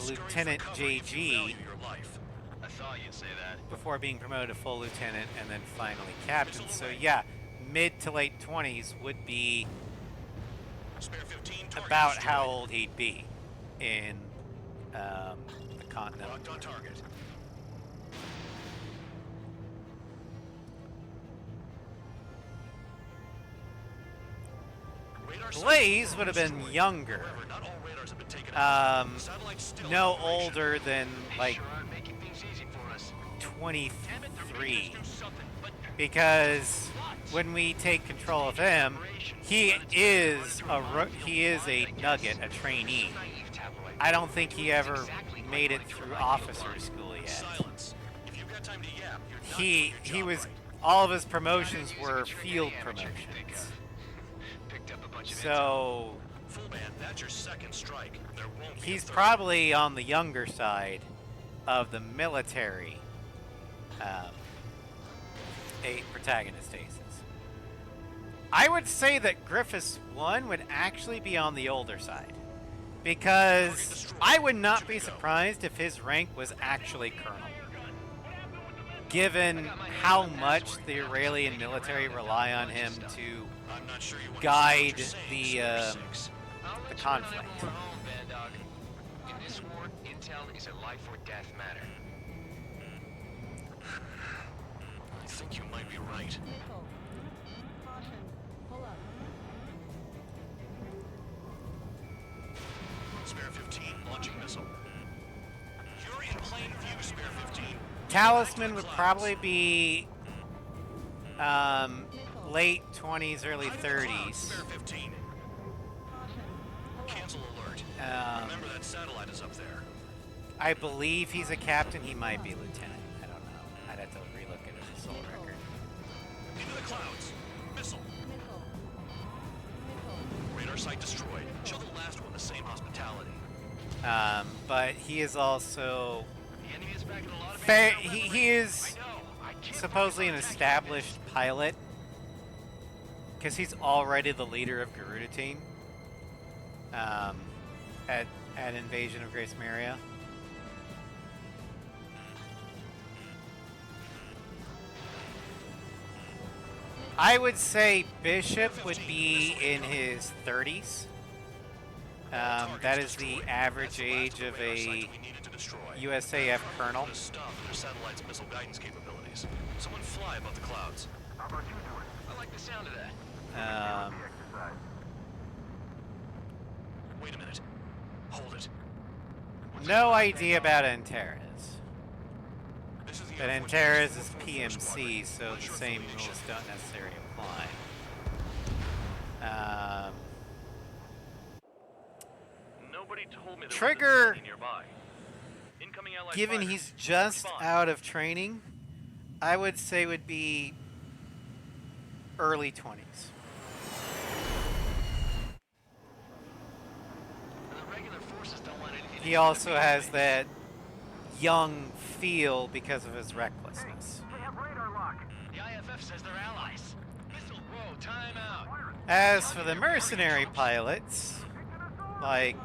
A: Lieutenant JG before being promoted to full lieutenant and then finally captain. So yeah, mid to late 20s would be
C: Spare 15, target
A: about
C: destroyed.
A: how old he'd be in the Continental.
C: Locked on target. Radar sight
A: Blaze would have been
C: destroyed.
A: younger.
C: However, not all radars have been taken out.
A: Um,
C: Satellite's still
A: no
C: in operation.
A: older than like
F: Sure aren't making things easy for us.
A: 23, because when we take control of him, he is a nugget, a trainee. I don't think he ever made it through officer school yet.
C: Silence. If you've got time to yap, you're not
A: He
C: doing your job
A: was
C: right.
A: all of his promotions were field promotions.
F: Picked up a bunch of
A: So
C: Full band, that's your second strike. There won't be a
A: he's
C: third.
A: probably on the younger side of the military protagonist aces. I would say that Griffiths 1 would actually be on the older side, because I would not be surprised if his rank was actually colonel, given how much the Aurelian military rely on him to
C: I'm not sure you
A: guide
C: understand what
A: the
C: you're saying, Spare 6.
A: the conflict.
F: In this war, intel is a life or death matter.
C: I think you might be right.
G: Nickel. Caution. Pull up.
C: Spare 15, launching missile. You're in plain view, Spare 15.
A: Talisman would probably be late 20s, early
C: Hide in the clouds,
A: 30s.
C: Spare 15. Cancel alert. Remember that satellite is up there.
A: I believe he's a captain. He might be lieutenant. I don't know. I'd have to relook at his soul record.
C: Into the clouds. Missile.
G: Nickel.
C: Radar site destroyed. Show the last one the same hospitality.
A: But he is also
F: The enemy is back in a lot of
A: he is supposedly an established pilot, because he's already the leader of Garuda Team at Invasion of Grace Maria. I would say Bishop would be in his 30s. That is the average age of a USAF colonel.
C: Put a stop to their satellite's missile guidance capabilities. Someone fly above the clouds.
F: I like the sound of that.
C: Wait a minute. Hold it.
A: No idea about Antares.
C: This is the
A: But
C: Air Force
A: Antares
C: Base
A: is
C: 444
A: PMC,
C: Squadron.
A: so
C: What's
A: the
C: your
A: same
C: affiliation?
A: rules don't necessarily apply.
D: Nobody told me there
A: Trigger,
D: was a nearby. Incoming Allied
A: given
D: fighters.
A: he's just
D: Respond.
A: out of training, I would say would be early 20s.
F: The regular forces don't want anything.
A: He also has that young feel because of his recklessness.
F: The IFF says they're allies. Missile row, time out.
A: As for the mercenary pilots, like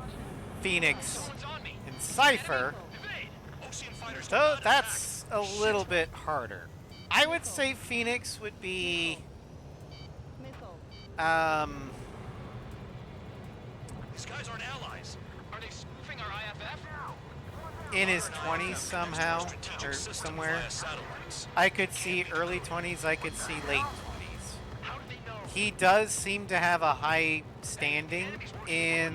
A: Phoenix
F: Someone's on me.
A: and Cypher,
F: Evade.
C: Ocean fighters do
A: though
C: not
A: that's a little bit harder. I would say Phoenix would be
C: attack. These guys aren't allies.
F: Are they spoofing our IFF?
A: in his 20s somehow, or somewhere. I could see early 20s, I could see late 20s.
F: How do they know?
A: He does seem to have a high standing in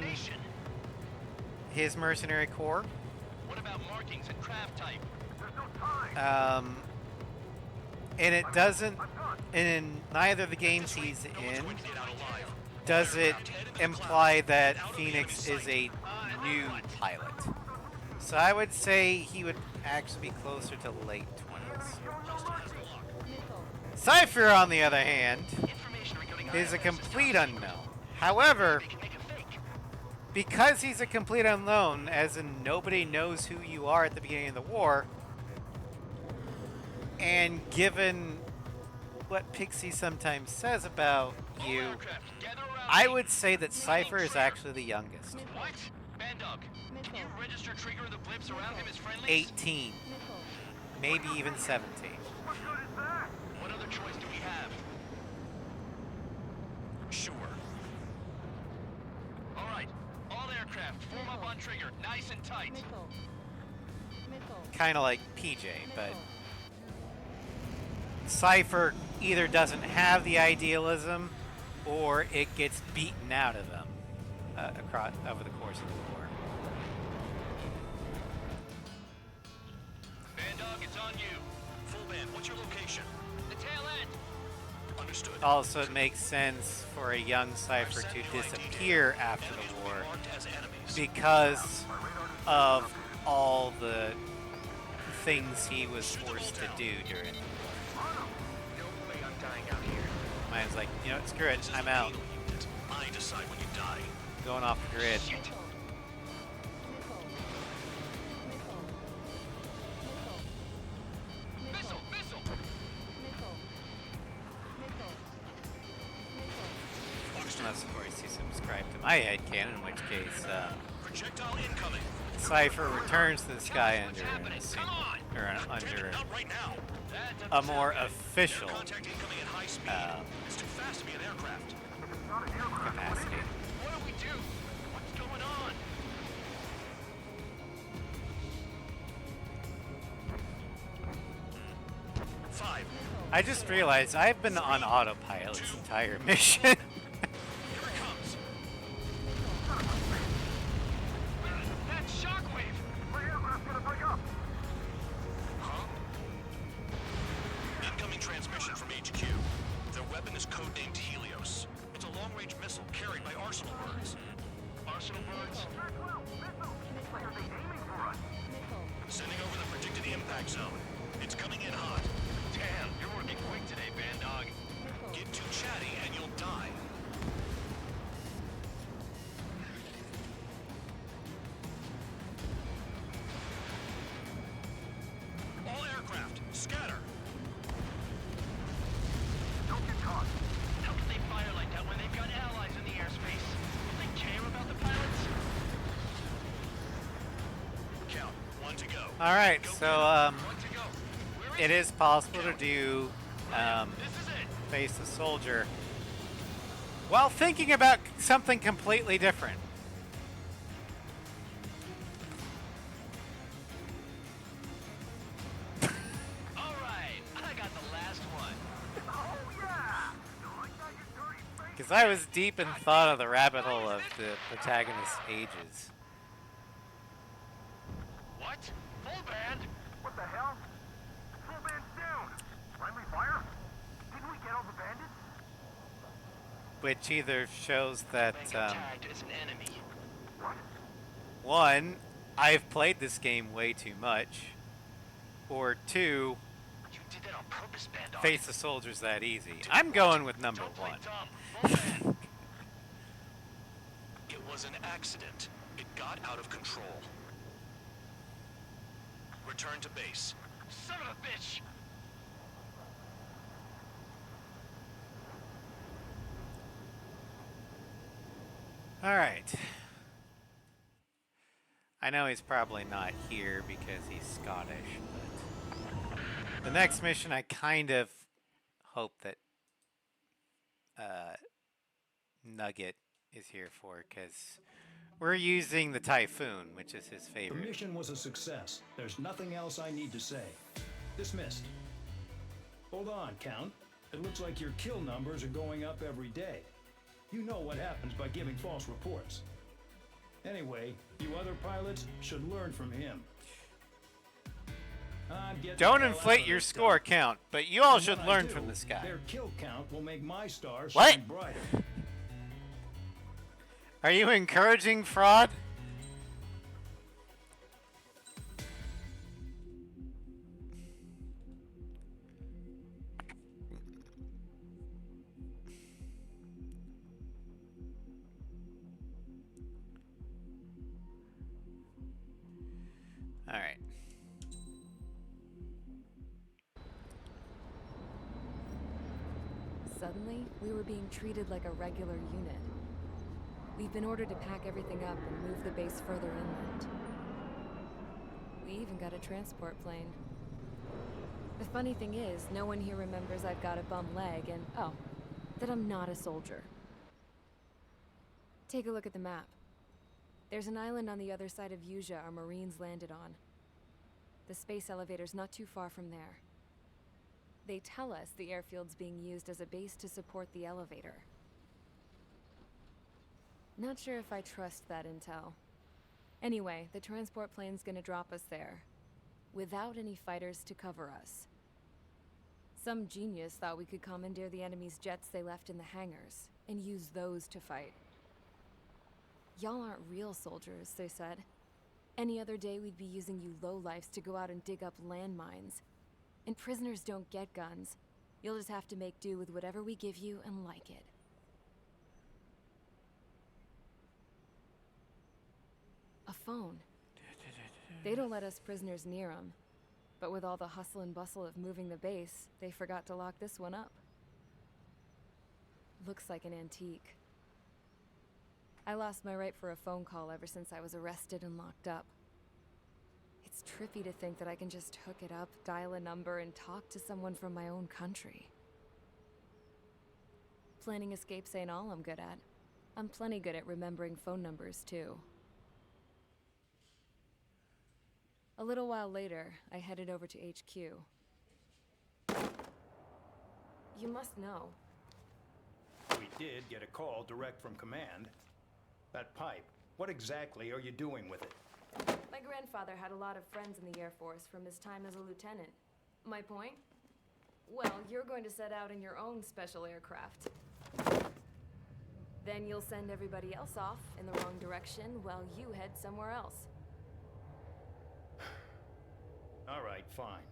A: his mercenary corps.
F: What about markings and craft type?
A: And it doesn't, in neither of the games he's in, does it imply that Phoenix is a new pilot. So I would say he would actually be closer to late 20s. Cypher, on the other hand, is a complete unknown. However, because he's a complete unknown, as in nobody knows who you are at the beginning of the war, and given what Pixie sometimes says about you, I would say that Cypher is actually the youngest.
F: What? Bandog, can you register Trigger the blips around him as friendly?
A: 18. maybe even 17.
F: What other choice do we have?
C: Sure.
F: All right, all aircraft, form up on trigger, nice and tight.
A: Kind of like PJ, but Cypher either doesn't have the idealism or it gets beaten out of them over the course of the war.
F: Bandog, it's on you.
C: Full band, what's your location?
F: The tail end.
C: Understood.
A: Also, it makes sense for a young Cypher to disappear after the war
C: Marked as enemies.
A: because of all the things he was forced to do during the war.
F: No way I'm dying out here.
A: Mine's like, you know what, screw it,
C: This is
A: I'm
C: the
A: out.
C: Halo unit. I decide when you die.
A: Going off the grid.
F: Shit. Missile, missile.
A: Unless, of course, you subscribe to my headcanon, in which case,
C: Projectile incoming.
A: Cypher returns to the sky under
F: happening? Come on!
A: under
C: Not right now.
A: a more official
C: Contact incoming at high speed. It's too fast to be an aircraft.
A: capacity.
F: What do we do? What's going on?
C: 5.
A: I just realized I've been on autopilot this entire mission.
C: Here it comes.
F: That's Shockwave!
C: Huh? Incoming transmission from HQ. Their weapon is codenamed Helios. It's a long-range missile carried by Arsenal birds.
F: Arsenal birds?
C: Sending over the predicted impact zone. It's coming in hot.
F: Damn, you're working quick today, Bandog.
C: Get too chatty and you'll die. All aircraft, scatter.
F: Don't get caught. How can they fire like that when they've got allies in the airspace? Do they care about the pilots?
C: Count. 1 to go.
A: All right,
C: Go
A: so
C: get
F: One to go. Where is
A: it is possible to do
F: This is it.
A: face the soldier while thinking about something completely different.
F: All right, I got the last one.
A: Because I was deep in thought of the rabbit hole of the protagonist's ages.
F: What? Full band?
D: What the hell? Full band's down. Friendly fire? Didn't we get all the bandits?
A: Which either shows that,
F: Being tagged as an enemy.
A: one, I've played this game way too much, or two,
F: You did that on purpose, Bandog.
A: face the soldier's that easy. I'm going with number
F: Don't play
A: one.
F: dumb. Full band.
C: It was an accident. It got out of control. Return to base.
F: Son of a bitch!
A: All right. I know he's probably not here because he's Scottish, but the next mission I kind of hope that Nugget is here for, because we're using the Typhoon, which is his
B: The
A: favorite.
B: mission was a success. There's nothing else I need to say. Dismissed. Hold on, Count. It looks like your kill numbers are going up every day. You know what happens by giving false reports. Anyway, you other pilots should learn from him. I'm getting the
A: Don't
B: hell out
A: inflate
B: of
A: your
B: this
A: score
B: town.
A: count, but you all
B: And
A: should
B: when I
A: learn
B: do,
A: from this guy.
B: Their kill count will make my star
A: What?
B: shine brighter.
A: Are you encouraging fraud? All right.
G: Suddenly, we were being treated like a regular unit. We've been ordered to pack everything up and move the base further inland. We even got a transport plane. The funny thing is, no one here remembers I've got a bum leg and, oh, that I'm not a soldier. Take a look at the map. There's an island on the other side of Usea our Marines landed on. The space elevator's not too far from there. They tell us the airfield's being used as a base to support the elevator. Not sure if I trust that intel. Anyway, the transport plane's gonna drop us there, without any fighters to cover us. Some genius thought we could commandeer the enemy's jets they left in the hangars, and use those to fight. Y'all aren't real soldiers, they said. Any other day we'd be using you lowlifes to go out and dig up landmines. And prisoners don't get guns. You'll just have to make do with whatever we give you and like it. A phone. They don't let us prisoners near them. But with all the hustle and bustle of moving the base, they forgot to lock this one up. Looks like an antique. I lost my right for a phone call ever since I was arrested and locked up. It's trippy to think that I can just hook it up, dial a number, and talk to someone from my own country. Planning escapes ain't all I'm good at. I'm plenty good at remembering phone numbers, too. A little while later, I headed over to HQ. You must know.
B: We did get a call direct from command. That pipe, what exactly are you doing with it?
G: My grandfather had a lot of friends in the Air Force from his time as a lieutenant. My point? Well, you're going to set out in your own special aircraft. Then you'll send everybody else off in the wrong direction while you head somewhere else.
B: All right, fine.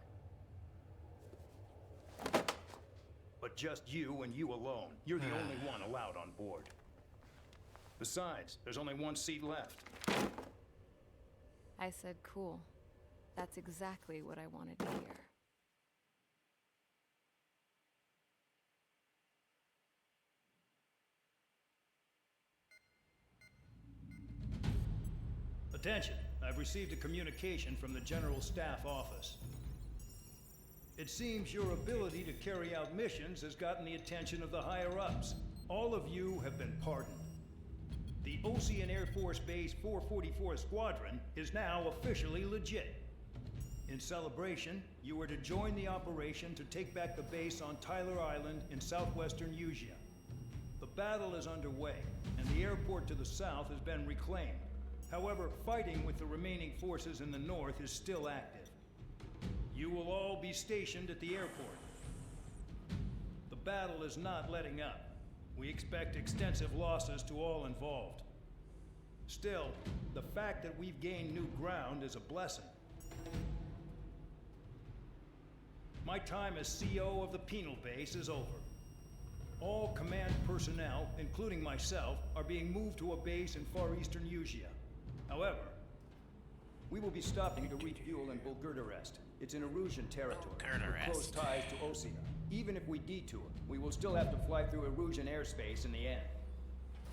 B: But just you and you alone. You're the only one allowed on board. Besides, there's only one seat left.
G: I said cool. That's exactly what I wanted to hear.
B: Attention, I've received a communication from the General Staff Office. It seems your ability to carry out missions has gotten the attention of the higher-ups. All of you have been pardoned. The Osean Air Force Base 444 Squadron is now officially legit. In celebration, you are to join the operation to take back the base on Tyler Island in southwestern Usea. The battle is underway, and the airport to the south has been reclaimed. However, fighting with the remaining forces in the north is still active. You will all be stationed at the airport. The battle is not letting up. We expect extensive losses to all involved. Still, the fact that we've gained new ground is a blessing. My time as CO of the penal base is over. All command personnel, including myself, are being moved to a base in far eastern Usea. However, we will be stopping to refuel in Bulgurdarest. It's in Erusian territory. With close ties to Osea. Even if we detour, we will still have to fly through Erusian airspace in the end.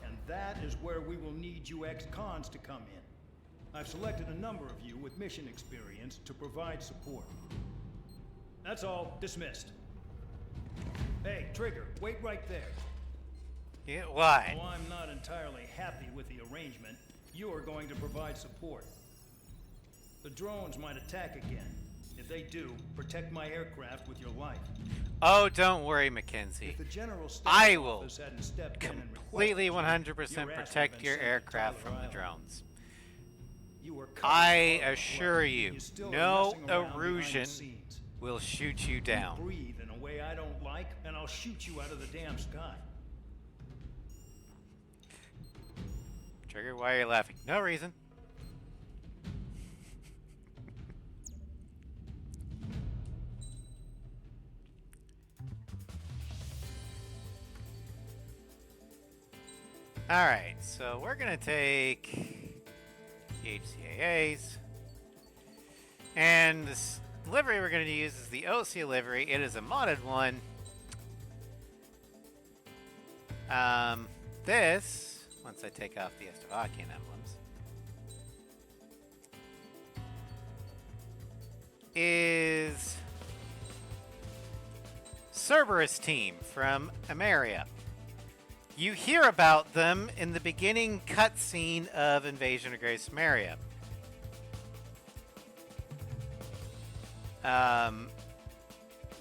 B: And that is where we will need you ex-cons to come in. I've selected a number of you with mission experience to provide support. That's all. Dismissed. Hey, Trigger, wait right there.
A: Yeah, why?
B: While I'm not entirely happy with the arrangement, you are going to provide support. The drones might attack again. If they do, protect my aircraft with your life.
A: Oh, don't worry, Mackenzie.
B: If the General Staff
A: I will
B: Office hadn't stepped in and
A: completely
B: requested
A: 100%
B: your ass
A: protect
B: would've
A: your
B: been sent to
A: aircraft
B: Tyler
A: from the
B: Island.
A: drones.
B: You were
A: I
B: covered
A: assure
B: blood.
A: you,
B: still are
A: no
B: messing around behind the
A: Erusian
B: scenes.
A: will shoot you
B: You
A: down.
B: breathe in a way I don't like, and I'll shoot you out of the damn sky.
A: Trigger, why are you laughing? No reason. Alright, so we're gonna take the HCAAs. And this livery we're gonna use is the Osea livery. It is a modded one. This, once I take off the Estavakian emblems, is Cerberus team from Emeria. You hear about them in the beginning cutscene of Invasion of Grace Emeria.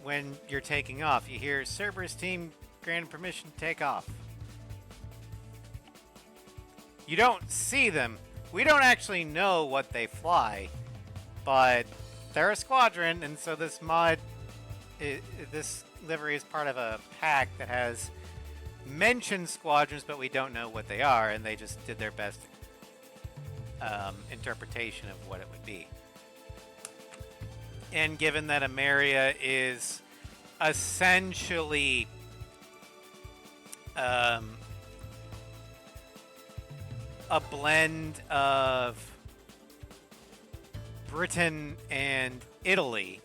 A: When you're taking off, you hear Cerberus team granted permission to take off. You don't see them. We don't actually know what they fly, but they're a squadron, and so this mod, this livery is part of a pack that has mentioned squadrons, but we don't know what they are, and they just did their best interpretation of what it would be. And given that Emeria is essentially a blend of Britain and Italy,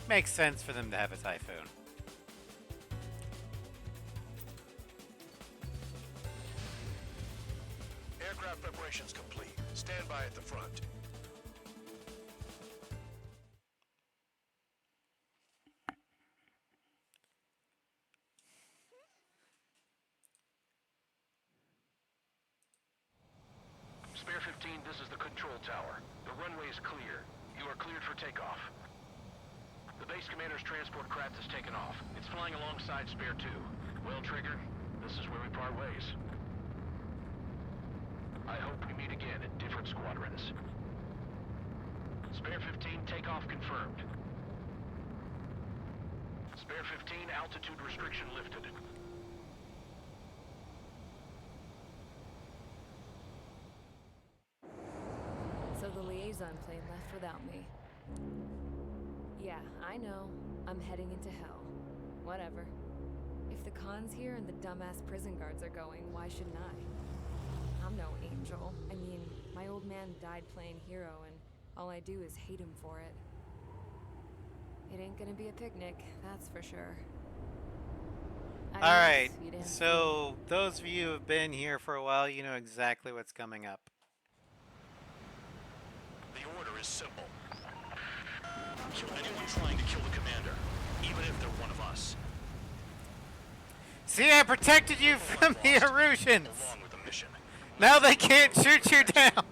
A: makes sense for them to have a Typhoon.
C: Aircraft preparations complete. Stand by at the front.
F: Spare 15, this is the control tower. The runway is clear. You are cleared for takeoff. The base commander's transport craft has taken off. It's flying alongside Spare 2. Well, Trigger, this is where we part ways. I hope we meet again at different squadrons. Spare 15, takeoff confirmed. Spare 15, altitude restriction lifted.
G: So the liaison plane left without me. Yeah, I know. I'm heading into hell. Whatever. If the Khan's here and the dumbass prison guards are going, why shouldn't I? I'm no angel. I mean, my old man died playing hero, and all I do is hate him for it. It ain't gonna be a picnic, that's for sure.
A: Alright, so those of you who have been here for a while, you know exactly what's coming up.
C: The order is simple. Kill anyone trying to kill the commander, even if they're one of us.
A: See, I protected you from the Erusians!
C: Along with the mission.
A: Now they can't shoot you down!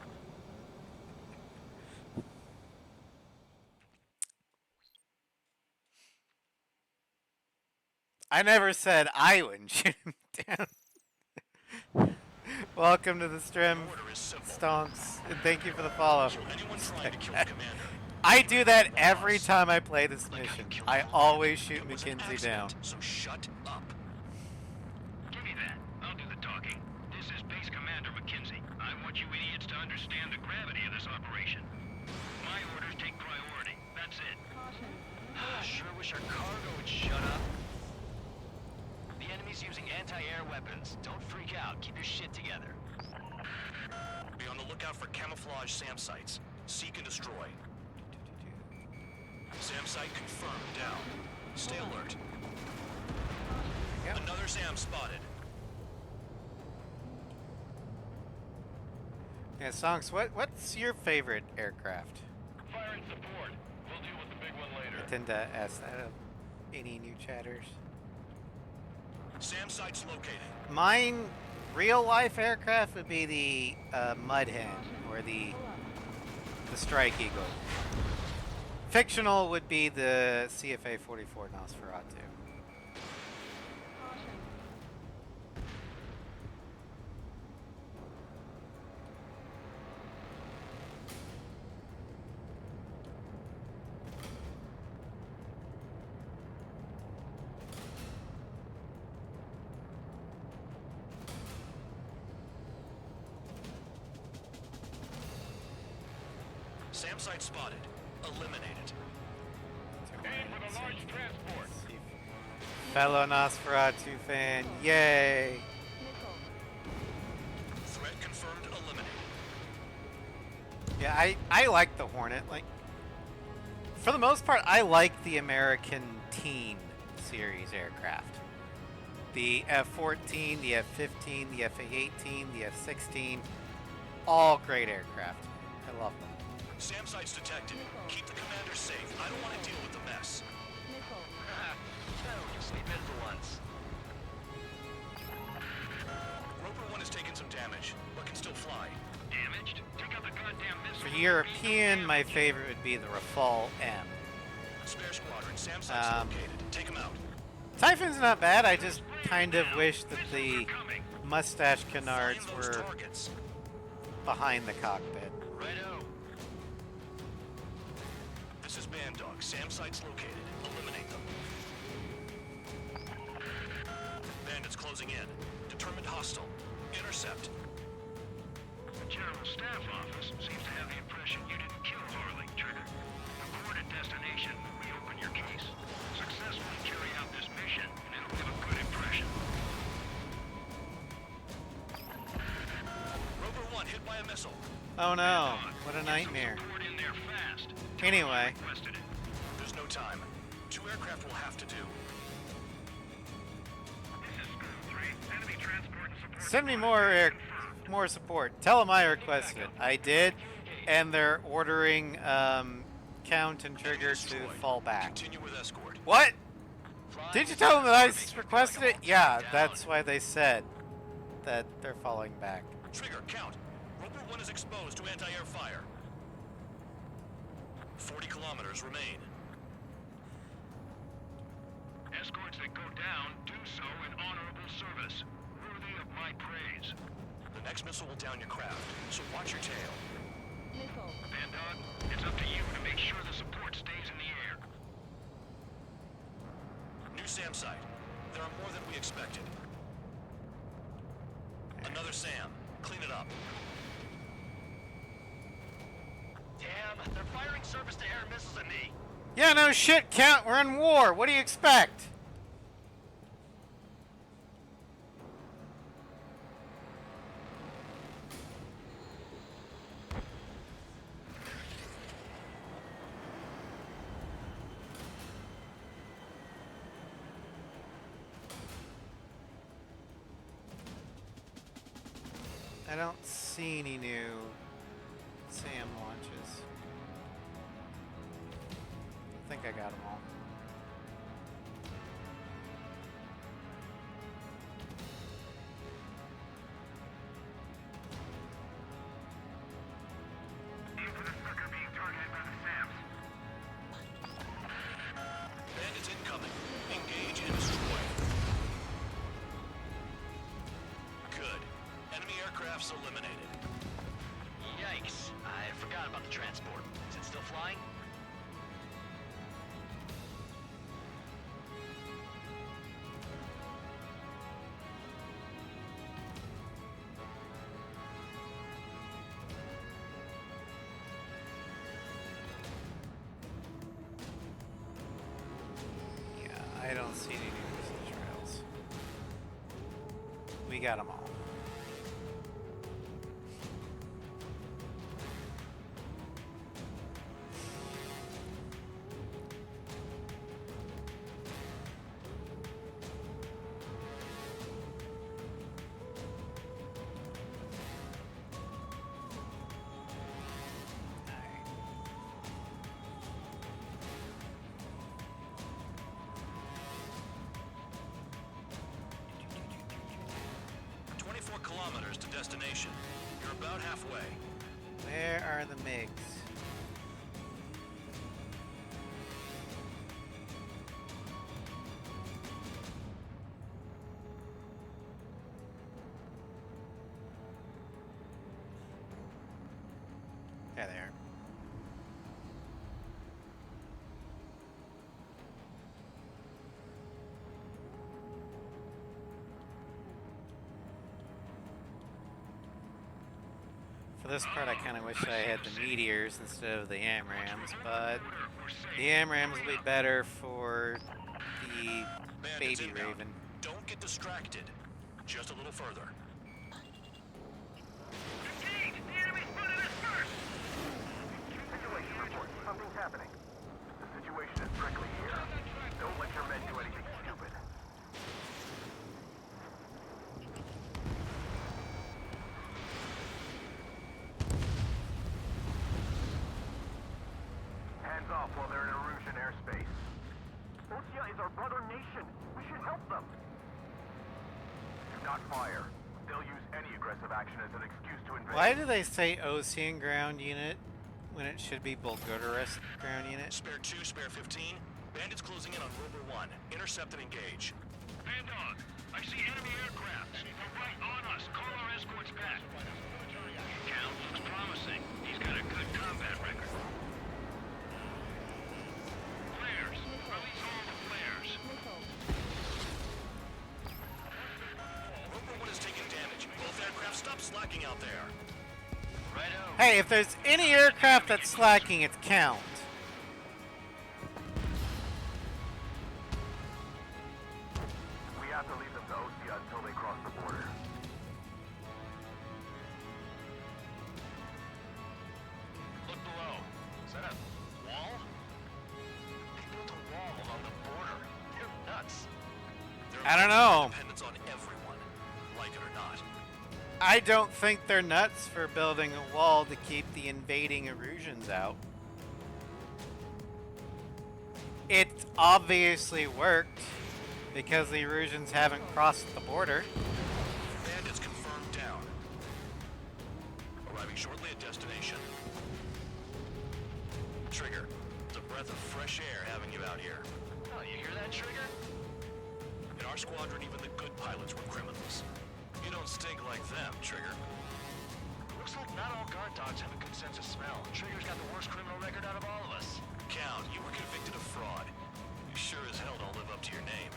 A: I never said I wouldn't shoot him down. Welcome to the stream, Stonks, and thank you for the follow. I do that every time I play this mission. I always shoot Mackenzie down.
C: So shut up.
F: Give me that. I'll do the talking. This is Base Commander McKenzie. I want you idiots to understand the gravity of this operation. My orders take priority. That's it. Sure wish our cargo would shut up. The enemy's using anti-air weapons. Don't freak out. Keep your shit together.
C: Be on the lookout for camouflage SAM sites. Seek and destroy. SAM site confirmed down. Stay alert.
A: Yep.
C: Another SAM spotted.
A: Yeah, Stonks, what's your favorite aircraft?
D: Fire and support. We'll deal with the big one later.
A: I tend to ask that of any new chatters.
C: SAM site's located.
A: Mine, real life aircraft would be the Mudhen or the Strike Eagle. Fictional would be the CFA-44 Nosferatu.
C: SAM site spotted. Eliminated.
D: Aim for the large transport.
A: Fellow Nosferatu fan, yay!
C: Threat confirmed. Eliminated.
A: Yeah, I like the Hornet. Like, for the most part, I like the American Teen series aircraft. The F-14, the F-15, the F-18, the F-16, all great aircraft. I love them.
C: SAM site's detected. Keep the commander safe. I don't want to deal with the mess.
F: We've missed the ones.
C: Roper 1 has taken some damage, but can still fly.
D: Damaged? Take out the goddamn missile.
A: For European, my favorite would be the Rafale M.
C: Spare squadron, SAM site's located. Take him out.
A: Typhoon's not bad, I just kind of wish that the mustache canards
C: Find those
A: were
C: targets.
A: behind the cockpit.
F: Righto.
C: This is Band Dog. SAM site's located. Eliminate them. Bandits closing in. Determined hostile. Intercept.
D: The General Staff Office seems to have the impression you didn't kill Harley, Trigger. Report at destination. Reopen your case. Successfully carry out this mission, and it'll give a good impression.
C: Rover 1 hit by a missile.
A: Oh no, what a nightmare.
D: Report in there fast.
A: Anyway,
D: Requested it.
C: There's no time. 2 aircraft will have to do.
D: This is School 3. Enemy transport and support.
A: send me more support. Tell them I requested it. I did, and they're ordering Count and Trigger to fall back.
C: Continue with escort.
A: What? Did you tell them that I requested it? Yeah, that's why they said that they're falling back.
C: Trigger, Count. Roper 1 is exposed to anti-air fire. 40 kilometers remain.
D: Escorts that go down do so in honorable service, worthy of my praise.
C: The next missile will down your craft, so watch your tail.
D: Bandog, it's up to you to make sure the support stays in the air.
C: New SAM site. There are more than we expected. Another SAM. Clean it up.
F: Damn, they're firing surface-to-air missiles at me.
A: Yeah, no shit, Count. We're in war. What do you expect? I don't see any new SAM launches. I think I got them all.
D: Aim for the sucker being targeted by the SAMs.
C: Bandits incoming. Engage and destroy. Good. Enemy aircraft's eliminated.
F: Yikes. I forgot about the transport. Is it still flying?
A: Yeah, I don't see any new missile trails. We got them all.
C: Kilometers to destination. You're about halfway.
A: Where are the MiGs? There they are. For this part, I kind of wish I had the Meteors instead of the AMRAAMs, but the AMRAAMs will be better for the
C: Bandits
A: Baby
C: inbound.
A: Raven.
C: Don't get distracted. Just a little further.
D: Engage! The enemy's spotted us first!
J: Situation report. Something's happening. The situation is prickly here. Don't let your men do anything stupid. Hands off while they're in Erusian airspace. Ostia is our brother nation. We should not fire. They'll use any aggressive action as an excuse to invade.
A: Why do they say Ocean ground unit when it should be Bulgurus ground unit?
C: Spare 2, spare 15. Bandits closing in on Rover 1. Intercept and engage.
D: Bandog, I see enemy aircraft. They're right on us. Call our escorts back. Count looks promising. He's got a good combat record. Flares. Release all the flares.
C: Rover 1 is taking damage. Both aircraft stop slacking out there.
F: Righto.
A: Hey, if there's any aircraft that's slacking, it's count.
J: We have to leave them to Ostia until they cross the border.
F: Look below. Is that a wall? They built a wall along the border. They're nuts.
A: I don't know.
C: Dependence on everyone, like it or not.
A: I don't think they're nuts for building a wall to keep the invading Erusians out. It obviously worked because the Erusians haven't crossed the border.
C: Bandits confirmed down. Arriving shortly at destination. Trigger, it's a breath of fresh air having you out here.
F: Oh, you hear that, Trigger?
C: In our squadron, even the good pilots were criminals. You don't stink like them, Trigger.
F: Looks like not all guard dogs have a good sense of smell. Trigger's got the worst criminal record out of all of us.
C: Count, you were convicted of fraud. You sure as hell don't live up to your name.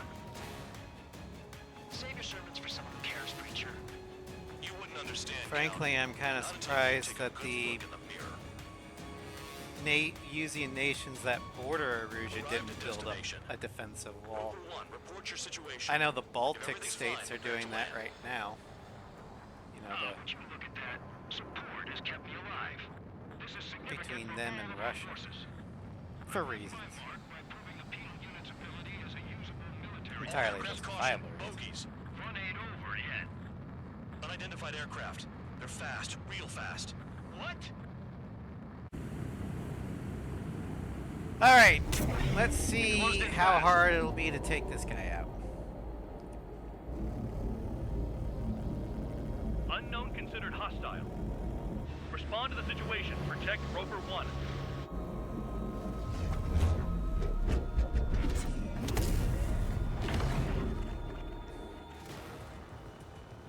F: Save your sermons for someone who cares, preacher.
C: You wouldn't understand.
A: Frankly,
C: Count.
A: I'm kind of
C: Not until you
A: surprised
C: take a
A: that
C: good
A: the
C: look in the mirror.
A: Usian nations that border Erusia
C: Arrived
A: didn't
C: at
A: build up
C: destination.
A: a defensive wall.
C: Rover 1, report your situation.
A: I know the
C: If
A: Baltic
C: everything's
A: states
C: fine,
A: are doing
C: prepare
A: that
C: to land.
A: right now. You know,
D: Oh, would you look at that? Support has kept me alive. This is significant
A: between
D: for
A: them
D: all
A: and
D: of our
A: Russia.
D: forces.
A: For reasons.
D: My mark by proving the penal unit's ability as a usable military.
A: Entirely
C: Aircraft
A: justifiable
C: caution,
A: reasons.
C: bogeys.
D: Front ain't over yet.
C: Unidentified aircraft. They're fast, real fast.
D: What?
A: Alright, let's see how hard it'll be to take this guy out.
K: Unknown considered hostile. Respond to the situation. Protect Rover 1.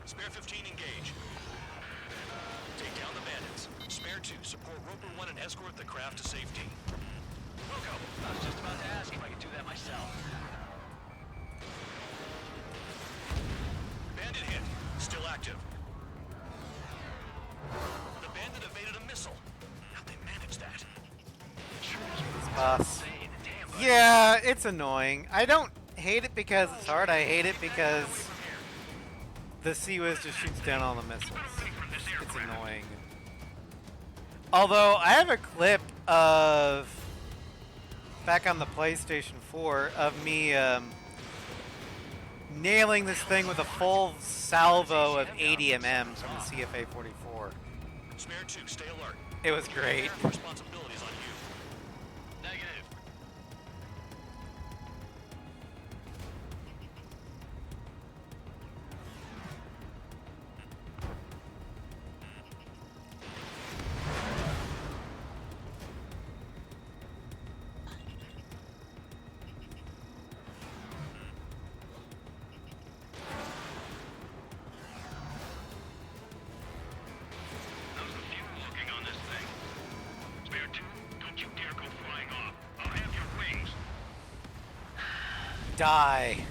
C: Spare 15, engage. Take down the bandits. Spare 2, support Rover 1 and escort the craft to safety.
F: Wilco, I was just about to ask if I could do that myself.
C: Bandit hit. Still active. The bandit evaded a missile. How'd they manage that?
A: Boss. Yeah, it's annoying. I don't hate it because it's hard. I hate it because the Sea-Wiz just shoots down all the missiles. It's annoying. Although, I have a clip of, back on the PlayStation 4, of me nailing this thing with a full salvo of 80 mm from the CFA-44.
C: Spare 2, stay alert.
A: It was great.
C: Responsibility is on you.
F: Negative.
D: How's the fuel looking on this thing? Spare 2, don't you dare go flying off. I'll have your wings.
A: Die.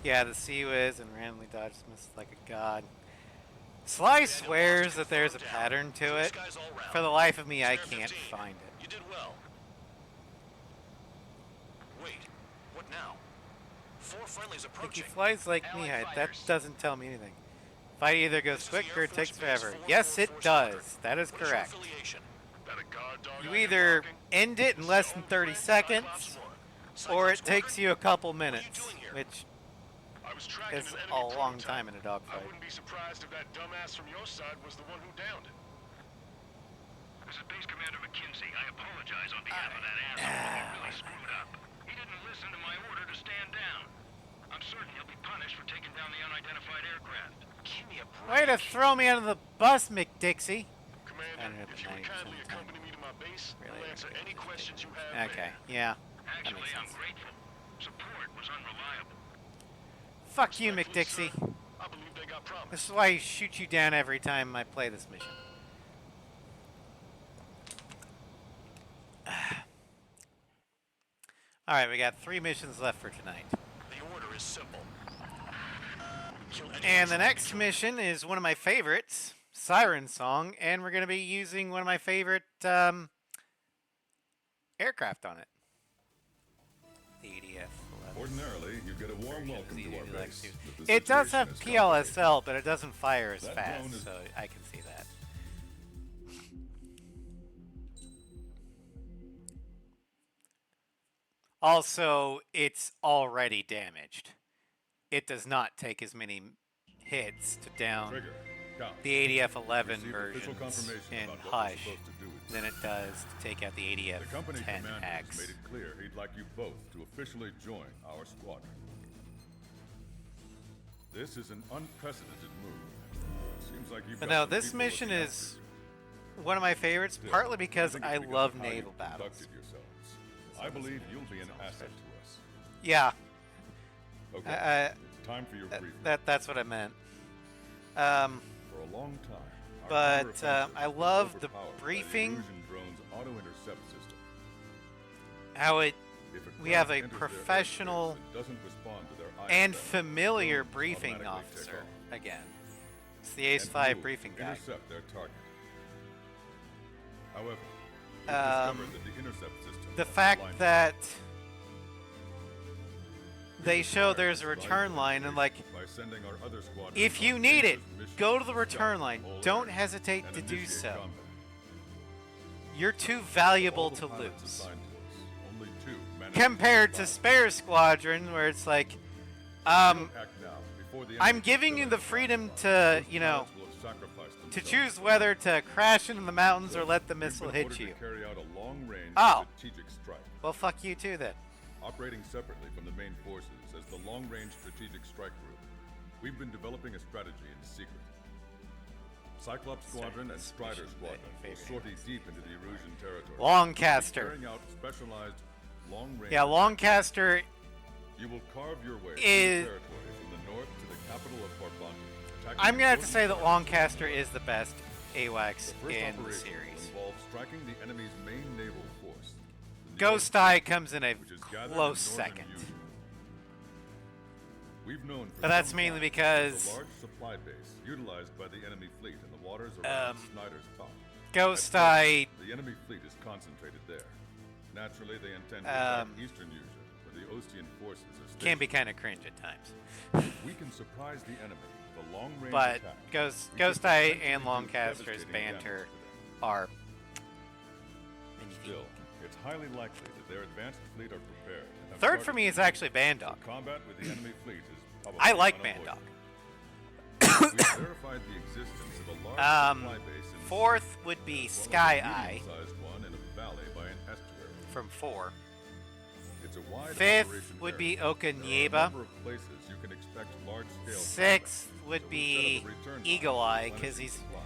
A: Yeah, the Sea-Wiz and randomly dodges missiles like a god. Sly swears that there's a pattern to it. For the life of me, I can't find it.
C: You did well. Wait, what now? 4 friendlies
A: If he
C: approaching.
A: flies like me, that doesn't tell me anything. Fight either goes quick or it takes forever. Yes, it does. That is correct.
E: That a guard dog
A: You
E: out here
A: either
E: barking?
A: end it in less than 30 seconds, or it takes you a couple minutes, which
E: I was tracking
A: is
E: an
A: a
E: enemy
A: long
E: prototype.
A: time in a
E: I
A: dogfight.
E: wouldn't be surprised if that dumbass from your side was the one who downed it.
D: This is Base Commander McKinsey. I apologize on behalf of that asshole. He really screwed up. He didn't listen to my order to stand down. I'm certain he'll be punished for taking down the unidentified aircraft.
F: Give me a break.
A: Way to throw me under the bus, McDixie.
C: Commander, if you would kindly accompany me to my base, I'll answer any questions you have
A: Okay,
C: there.
A: yeah.
D: Actually, I'm grateful. Support was unreliable.
A: Fuck you,
C: Respectfully,
A: McDixie.
C: sir, I believe they got promise.
A: This is why I shoot you down every time I play this mission. Alright, we got 3 missions left for tonight.
C: The order is simple. Kill anyone
A: And the
C: trying to
A: next
C: kill-
A: mission is one of my favorites, Siren Song, and we're going to be using one of my favorite aircraft on it. The ADF.
E: Ordinarily, you get a warm welcome to our base. but the
A: It does
E: situation
A: have
E: is
A: PLSL, but it doesn't fire as
E: That
A: fast,
E: drone is-
A: so I can see that. Also, it's already damaged. It does not take as many hits to down
E: Trigger, count.
A: the ADF-11
E: Received official
A: versions
E: confirmation
A: in
E: about what we're
A: Hush
E: supposed to do with
A: than it does to take out the
E: The company commander has
A: ADF-10X.
E: made it clear he'd like you both to officially join our squadron. This is an unprecedented move. Seems like you've
A: But
E: got
A: no,
E: some
A: this
E: people
A: mission
E: looking out
A: is one of my favorites,
E: Still,
A: partly because
E: think
A: I
E: it's because
A: love
E: of how
A: naval
E: you've
A: battles.
E: conducted yourselves. I believe you'll be an asset to us.
A: Yeah,
E: Okay, time for your briefing.
A: that's what I meant.
E: For a long time, our
A: But
E: counteroffensive
A: I
E: has been
A: love the
E: overpowered by
A: briefing.
E: the Illusion drone's auto-intercept system.
A: How it
E: If
A: we have
E: craft
A: a
E: enters their
A: professional
E: airspace and doesn't respond to their
A: and
E: ISS,
A: familiar
E: drones
A: briefing
E: automatically take
A: officer
E: off.
A: again. It's the
E: And
A: Ace 5
E: move
A: briefing
E: to
A: guy.
E: intercept their target. However, we've
A: Um,
E: discovered that the intercept system
A: The
E: has
A: fact
E: blind
A: that they
E: spots.
A: show there's a
E: Provide
A: return line and like
E: by sending our other squadrons
A: if you
E: on
A: need it,
E: dangerous missions
A: go to the
E: scout
A: return
E: the
A: line.
E: whole
A: Don't
E: area
A: hesitate
E: and
A: to do
E: initiate
A: so.
E: combat.
A: You're too
E: All
A: valuable
E: the
A: to
E: pilots
A: lose.
E: assigned to us, only 2 managed
A: Compared to
E: survive.
A: Spare Squadron, where it's like,
E: If we don't act now, before the
A: I'm
E: enemy
A: giving you
E: can
A: the
E: fill
A: freedom
E: in the
A: to,
E: those
A: you know,
E: pilots will have sacrificed
A: to
E: themselves
A: choose
E: for
A: whether
E: us.
A: to crash into the mountains or
E: Look,
A: let the
E: we've
A: missile
E: been
A: hit
E: ordered
A: you.
E: to carry out a long-range
A: Oh.
E: strategic strike.
A: Well, fuck you too then.
E: Operating separately from the main forces as the Long-Range Strategic Strike Group, we've been developing a strategy in secret. Cyclops Squadron and Strider Squadron will sortie deep into the Erusian territory.
A: Lancaster.
E: Carrying out specialized long-range.
A: Yeah, Lancaster
E: You will carve your way
A: is-
E: through the territory from the north to the capital of Farbanti. attacking
A: I'm gonna have to
E: important
A: say that
E: targets.
A: Lancaster is the best AWACS
E: The first
A: in the
E: operation will
A: series.
E: involve striking the enemy's main naval force. the New
A: Ghost
E: York
A: Eye
E: Fleet,
A: comes in a
E: which is gathered in
A: close
E: northern
A: second.
E: Eugene. We've known for
A: But that's
E: some
A: mainly
E: time
A: because
E: there's a large supply base utilized by the enemy fleet in the waters around Snyder's Top.
A: Ghost
E: At
A: Eye
E: present, the enemy fleet is concentrated there. Naturally, they intend to attack eastern Usia, where the Ostian forces are stationed.
A: can be kind of cringe at times.
E: We can surprise the enemy with a long-range
A: But
E: attack.
A: Ghost
E: We could
A: Eye
E: potentially
A: and
E: do
A: Lancaster's
E: devastating
A: banter
E: damage to them.
A: are
E: Still, it's highly likely that their advanced fleet are prepared. and have
A: Third for
E: started
A: me is
E: to
A: actually
E: so
A: Bandog.
E: combat with the enemy fleet is probably
A: I like
E: unavoidable.
A: Bandog.
E: We've verified the existence of a large supply base in
A: Fourth would be
E: as well as a
A: Sky Eye
E: medium-sized one in a valley by an estuary.
A: from 4.
E: It's a wide
A: Fifth
E: operation
A: would
E: area.
A: be
E: There are a
A: Okanieba.
E: number of places you can expect large-scale
A: Sixth
E: combat,
A: would
E: so we've
A: be
E: set up a return line
A: Eagle
E: for
A: Eye,
E: replenishing
A: because
E: supplies.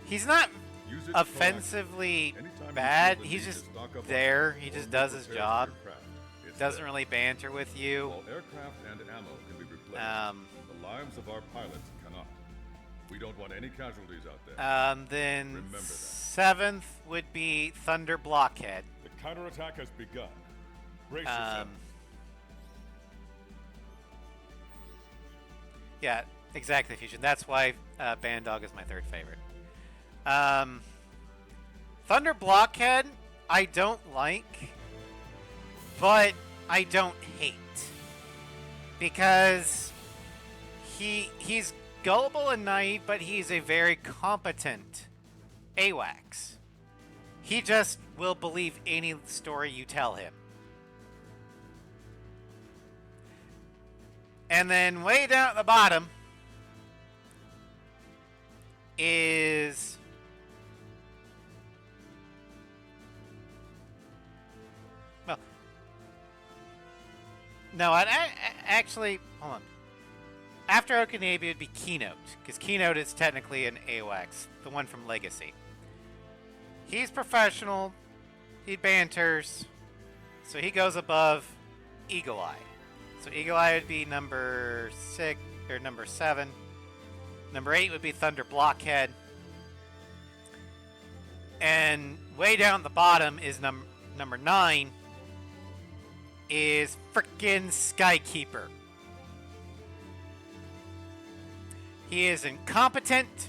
A: he's not
E: Use it
A: offensively
E: proactively. Anytime you
A: bad.
E: feel the
A: He's
E: need to
A: just
E: stock up on
A: there.
E: food
A: He
E: or
A: just
E: be
A: does his
E: prepared for
A: job.
E: your craft, it's
A: Doesn't
E: there.
A: really banter with you.
E: While aircraft and ammo can be replaced, the lives of our pilots cannot. We don't want any casualties out there.
A: Then
E: Remember that.
A: 7th would be Thunder Blockhead.
E: The counterattack has begun. Brace yourself.
A: Yeah, exactly, Fusion. That's why Bandog is my third favorite. Thunder Blockhead, I don't like, but I don't hate. Because he's gullible and naive, but he's a very competent AWACS. He just will believe any story you tell him. And then way down at the bottom is well, No, actually, hold on. After Okanabi would be Keynote, because Keynote is technically an AWACS, the one from Legacy. He's professional, he banters, so he goes above Eagle Eye. So Eagle Eye would be number 6, or number 7. Number 8 would be Thunder Blockhead. And way down the bottom is number 9 is frickin' Skykeeper. He is incompetent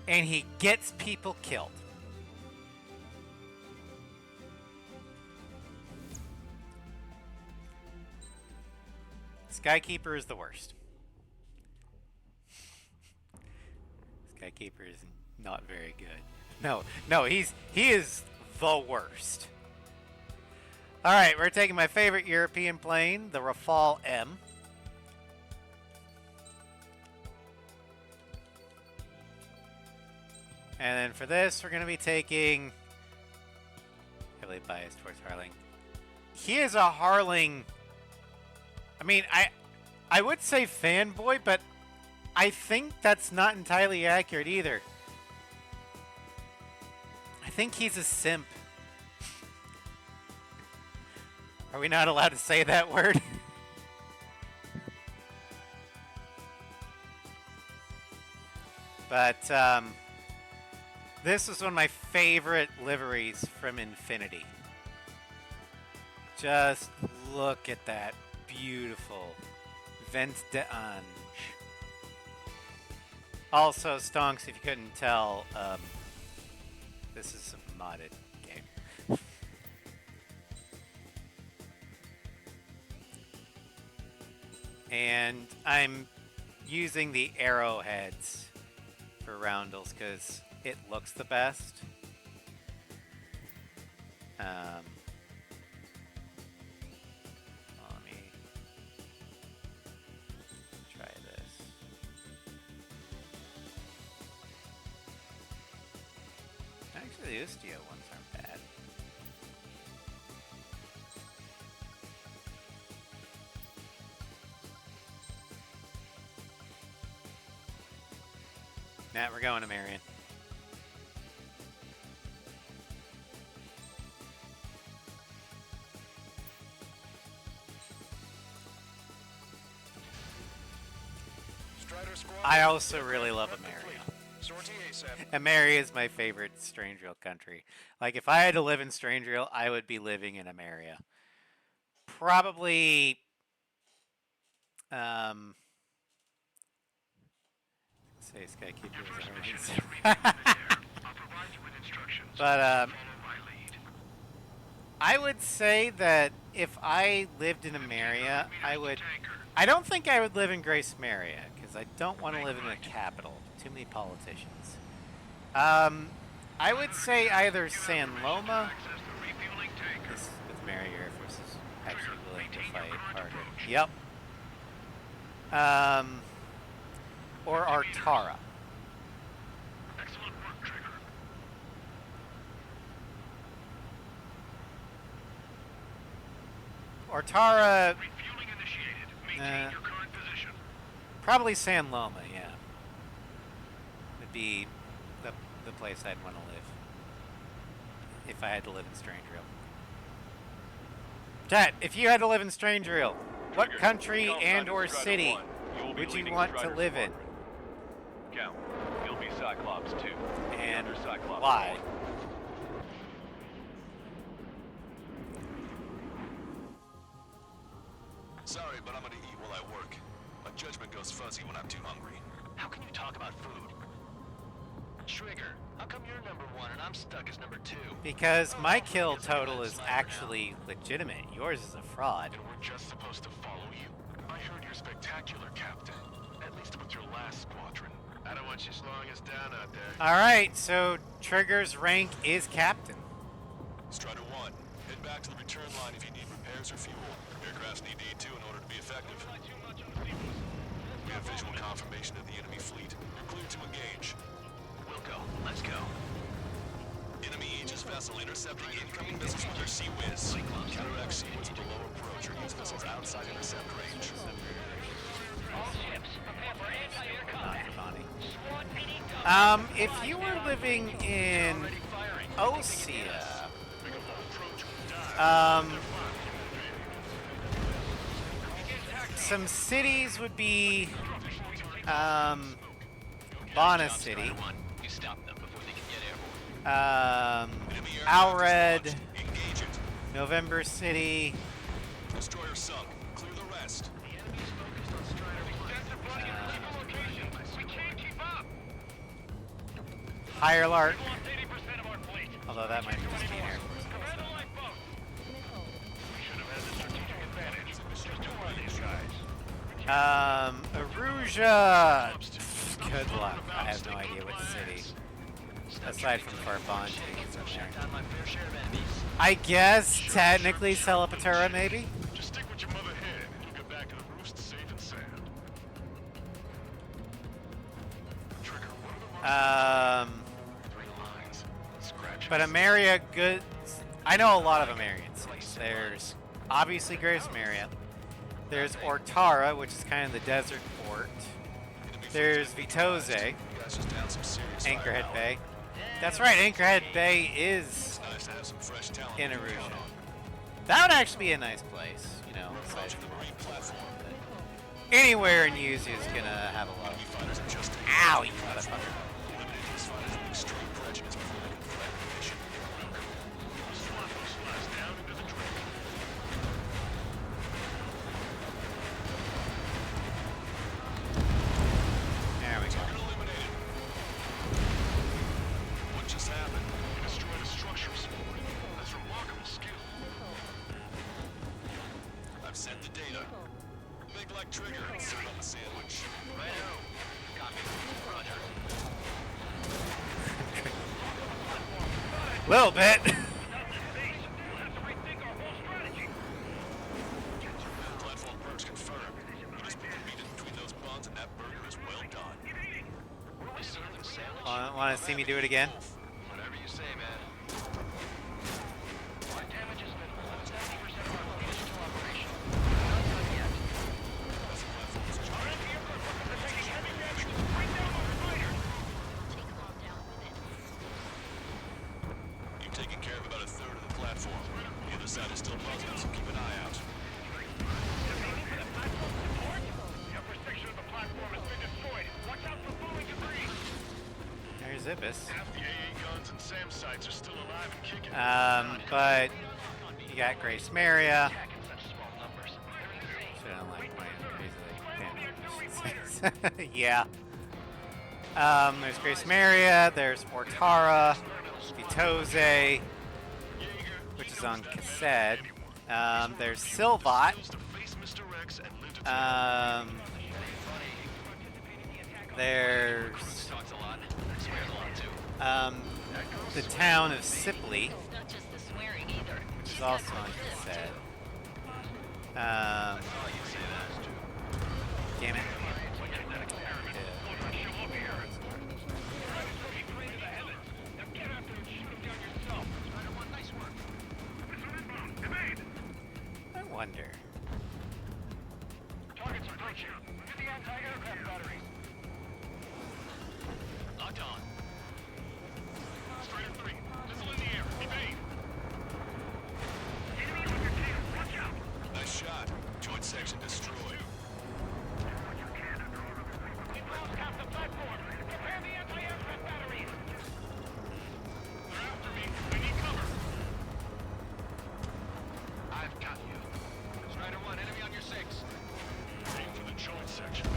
A: and he gets people killed. Skykeeper is the worst. Skykeeper is not very good. No, he is the worst. Alright, we're taking my favorite European plane, the Rafale M. And then for this, we're going to be taking... heavily biased towards Harling. He is a Harling... I mean, I would say fanboy, but I think that's not entirely accurate either. I think he's a simp. Are we not allowed to say that word? But, this was one of my favorite liveries from Infinity. Just look at that beautiful Vent d'Ange. Also, Stonks, if you couldn't tell, this is a modded game. And I'm using the arrowheads for roundels because it looks the best. Let me try this. Actually, the Ustio ones aren't bad. Matt, we're going to Marion. I also really love Ameria. Ameria is my favorite Strangereal country. Like, if I had to live in Strangereal, I would be living in Ameria. Probably, say Skykeeper. But, I would say that if I lived in Ameria, I don't think I would live in Grace Maria, because I don't want to live in the capital. Too many politicians. I would say either San Loma, with Maria Air Force is actually willing to fight harder. Yep. Or Artara.
D: Excellent work, Trigger.
A: Artara.
D: Refueling initiated. Maintain your current position.
A: Probably San Loma, yeah. Would be the place I'd want to live. If I had to live in Strangereal. Chat, if you had to live in Strangereal, what country and or city would you want to live in?
K: Count. You'll be Cyclops 2.
A: And
K: Cyclops
A: why?
K: 1.
C: Sorry, but I'm gonna eat while I work. My judgment goes fuzzy when I'm too hungry.
F: How can you talk about food? Trigger, how come you're number 1 and I'm stuck as number 2?
A: Because my kill total is actually legitimate. Yours is a fraud.
C: And we're just supposed to follow you? I heard you're spectacular, Captain. At least with your last squadron. I don't want you slowing us down out there.
A: Alright, so Trigger's rank is Captain.
C: Strider 1, head back to the return line if you need repairs or fuel. Aircrafts need D2 in order to be effective. We have visual confirmation of the enemy fleet. We're clear to engage.
F: We'll go. Let's go.
C: Enemy Aegis vessel intercepting incoming missiles with their Sea Whiz. Counteract Sea Whiz with a low approach or use missiles outside intercept range.
D: All ships, prepare for anti-air combat.
A: Funny.
D: SWAT PD done.
A: If you were living in Osea, some cities would be Bana City,
F: You stop them before they can get airborne.
A: Alred, November City,
C: Destroyer sunk. Clear the rest.
D: The enemy's focused on Strider 1. Sensor plug in multiple locations. We can't keep up.
A: Hirelark,
D: We lost 80% of our fleet.
A: although that might be just being Air Force.
D: Command the lifeboat. We should have had the strategic advantage. Just two of these guys.
A: Aruja. Good luck. I have no idea what city, aside from Farbanti, is in there.
F: Down my fair share of enemies.
A: I guess technically Celepatura, maybe.
C: Just stick with your mother head. You'll get back to the roost safe and sound. Trigger, what are the
F: 3 lines. Scratch.
A: But Ameria, good. I know a lot of American cities. There's obviously Grace Maria. There's Ortara, which is kind of the desert port. There's Vitose,
C: You guys just down some serious
A: Anchorhead
C: firepower.
A: Bay. That's right, Anchorhead Bay is
C: It's nice to have some fresh talent.
A: in
C: to count
A: Aruja.
C: on.
A: That would actually be a nice place, you know, aside
C: Approaching
A: from
C: the marine platform.
A: anywhere in Yuzu is gonna have a lot
C: Enemy
A: of.
C: fighters have just taken
A: Ow, you motherfucker.
C: Eliminating these fighters with extreme prejudice before they can threaten the mission.
D: SWAT will slice down into the drink.
A: There we go.
C: Target eliminated. What just happened? You destroyed a structure support. That's remarkable skill. I've sent the data. Make like Trigger and sit on the sandwich.
F: Righto. Copy. Roger.
A: Little bit.
C: Platform perks confirmed. You just put the meat in between those buns and that burger is well done.
F: We serving sandwich?
A: Want to see me do it again?
F: Whatever you say, man.
D: Our damage is minimal. 70% of our fleet is still operational. Not done yet. Our anti-aircraft weapons are taking heavy damage. Bring down those fighters!
C: You've taken care of about a third of the platform. The other side is still buzzing, so keep an eye out.
D: The upper section of the platform has been destroyed. Watch out for falling debris.
A: There's Ibis.
C: Half the AA guns and SAM sites are still alive and kicking.
A: But you got Grace Maria.
D: Attack in such small numbers.
A: So I don't like playing easily. Yeah. There's Grace Maria. There's Ortara, Vitose, which is on cassette. There's Silvat. There's
F: Talks a lot. Swears a lot, too.
A: the town of Sipley,
H: It's not just the swearing either.
A: which is also on cassette. Damn it. I wonder.
D: Targets approaching. To the anti-aircraft batteries.
F: Locked on.
D: Strider 3. Missile in the air. Evade. Enemy on your tail. Watch out.
C: Nice shot. Joint section destroyed.
D: We've lost half the platform. Prepare the anti-aircraft batteries. They're after me. I need cover.
F: I've got you. Strider 1, enemy on your 6.
C: Aim for the joint section.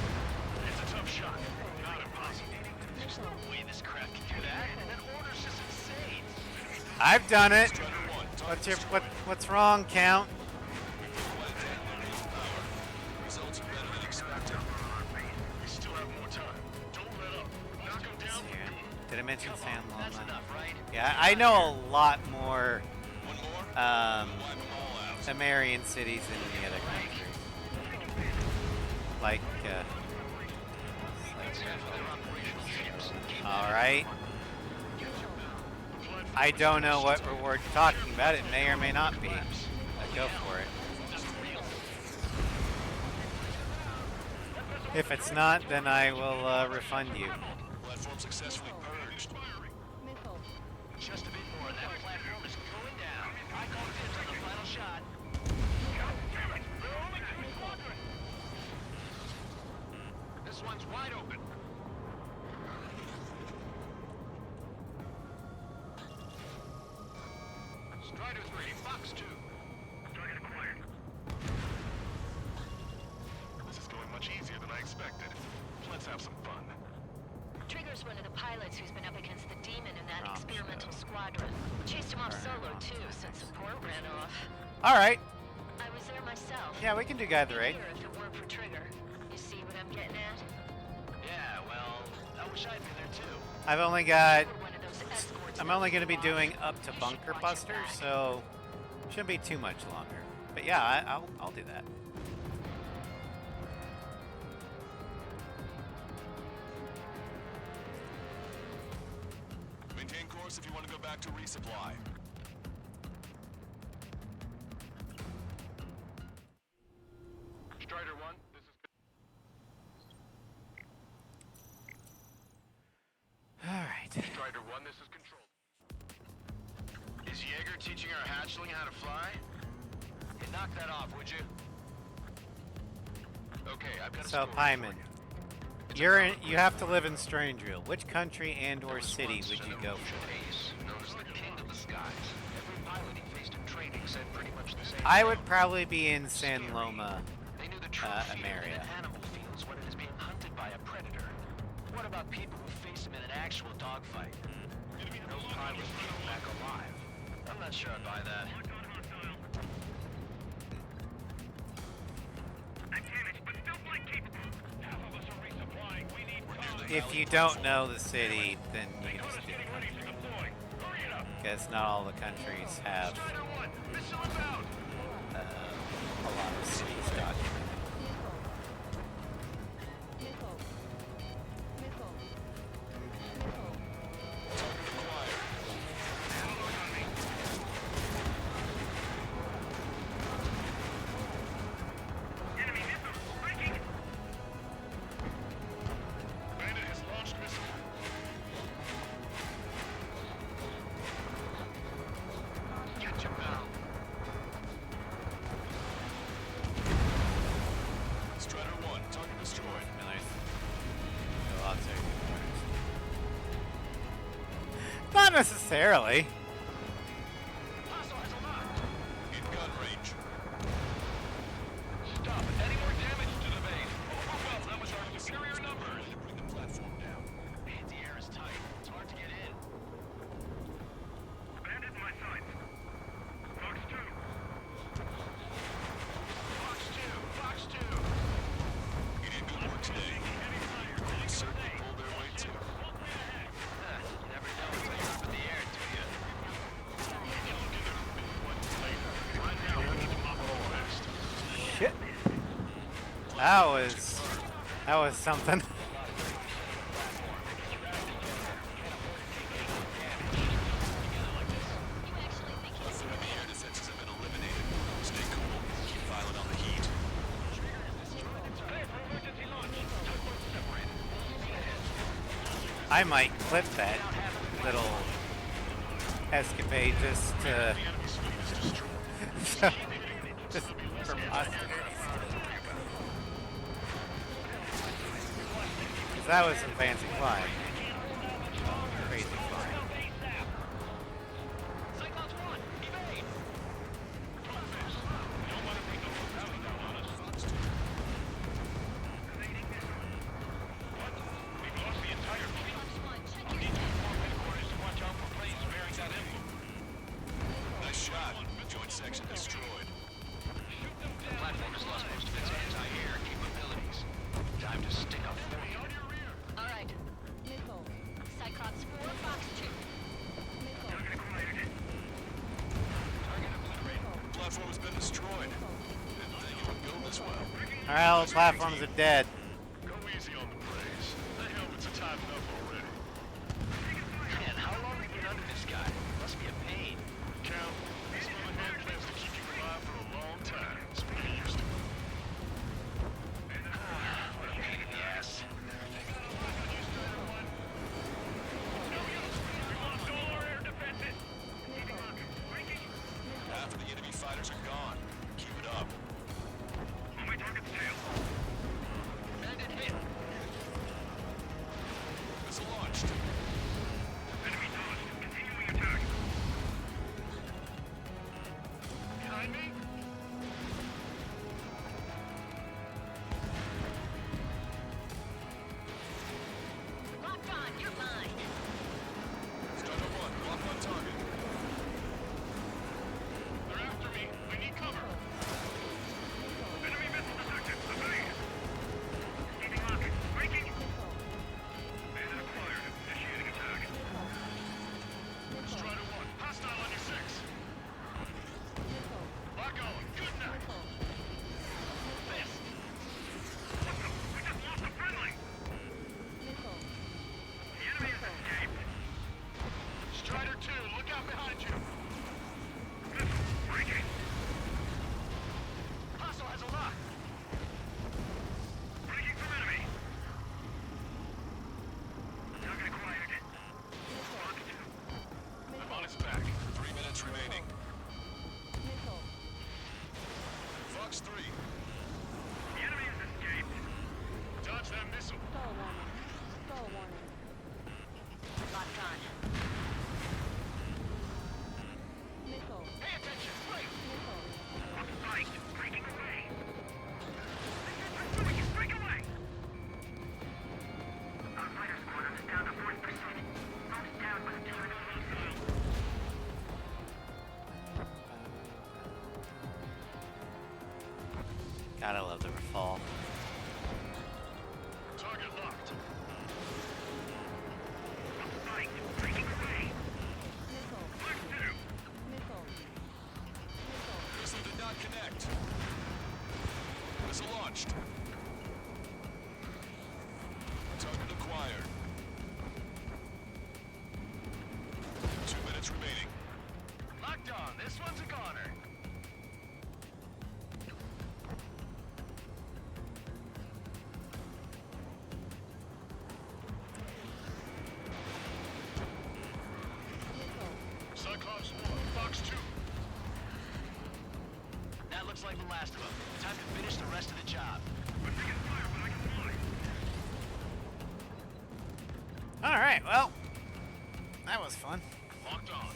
C: It's a tough shot. Not impossible.
F: There's no way this crap can do that. That order's just insane.
A: I've done it.
C: Strider 1,
A: What's wrong, Count?
C: results are better than expected. We still have more time. Don't let up. Knock him down.
A: Did I mention San
F: That's
A: Loma?
F: enough, right?
A: Yeah, I know a lot more
C: One more.
A: um,
C: Wipe them all out.
A: Sumerian cities than any other country. Like,
F: Let's head for their operational ships. Keep
A: all right. I don't know what reward you're talking about. It may or may not be. Go for it. If it's not, then I will refund you.
C: Platform successfully purged.
F: Just a bit more, and that platform is going down. I call dibs on the final shot. This one's wide open. Strider 3, Fox 2.
D: Target acquired.
C: This is going much easier than I expected. Let's have some fun.
H: Trigger's one of the pilots who's been up against the demon in that experimental squadron. Chased him off solo, too, since support ran off.
A: Alright.
H: I was there myself.
A: Yeah, we can do Guy the Raid.
H: Here if it weren't for Trigger. You see what I'm getting at?
F: Yeah, well, I wish I'd been there too.
A: I've only got...
H: We're one of those escorts
A: I'm only going to be doing up to Bunker Buster, so shouldn't be too much longer. But yeah, I'll do that.
C: Maintain course if you want to go back to resupply.
D: Strider 1, this is...
A: Alright.
D: Strider 1, this is control.
F: Is Jaeger teaching our hatchling how to fly? Hey, knock that off, would you? Okay, I've got a
A: So,
F: story
A: Pyman,
F: for you.
A: you have to live in Strangeville. Which country and or city would you go for?
F: Ace, known as the King of the Skies. Every pilot he faced in training said pretty much the same
A: I
F: thing.
A: would probably be in San Loma,
F: They knew the true feeling
A: Ameria.
F: in animal fields when it is being hunted by a predator. What about people who face him in an actual dogfight? No pilot came back alive. I'm not sure I'd buy that.
A: If you don't know the city, then you just do the country. Because not all the countries have a lot of cities documented.
C: Bandit has launched missile.
F: Get your bow.
C: Strider 1, target destroyed.
A: Not necessarily.
C: In gun range.
D: Stop. Any more damage to the base? Well, that was our superior numbers.
C: Bring the platform down.
F: The air is tight. It's hard to get in.
D: Bandit in my sights. Fox 2.
F: Fox 2! Fox 2!
C: You did good work today. They certainly pulled their weight too.
F: You never know until you're up in the air, do you?
A: Shit. That was something.
C: Some of the air defenses have been eliminated. Stay cool. Keep filing on the heat.
A: I might clip that little escapade just to... just for posterity. 'Cause that was some fancy flying. Crazy flying.
F: Cyclones 1! Evade!
C: Nice shot. Joint section destroyed.
F: The platform has lost most of its anti-air capabilities. Time to stick up for you.
H: All right. Cyclops 4, Fox 2.
C: Platform has been destroyed. Didn't think it would go this well.
A: Alright, all the platforms are dead.
C: Go easy on the praise. The helmets are tied up already.
F: Man, how long have you been under this guy?
C: missile.
G: Stall warning. Stall warning.
H: Locked on.
G: Missile.
D: Pay attention! Right!
G: Missile.
D: On sight! Breaking away! Pursuing you! Break away! Our fighter squad is down to 40%. Most down with tyranny.
A: Gotta love the fall.
C: Target locked.
D: Fight! Breaking away!
G: Missile.
D: Mark 2!
G: Missile. Missile.
C: Missile did not connect. Missile launched. Target acquired. 2 minutes remaining.
F: Locked on. This one's a goner.
C: Cyclops 1, Fox 2.
F: That looks like the last of them. Time to finish the rest of the job.
D: I'm taking fire, but I can fly!
A: Alright, well, that was fun.
C: Locked on.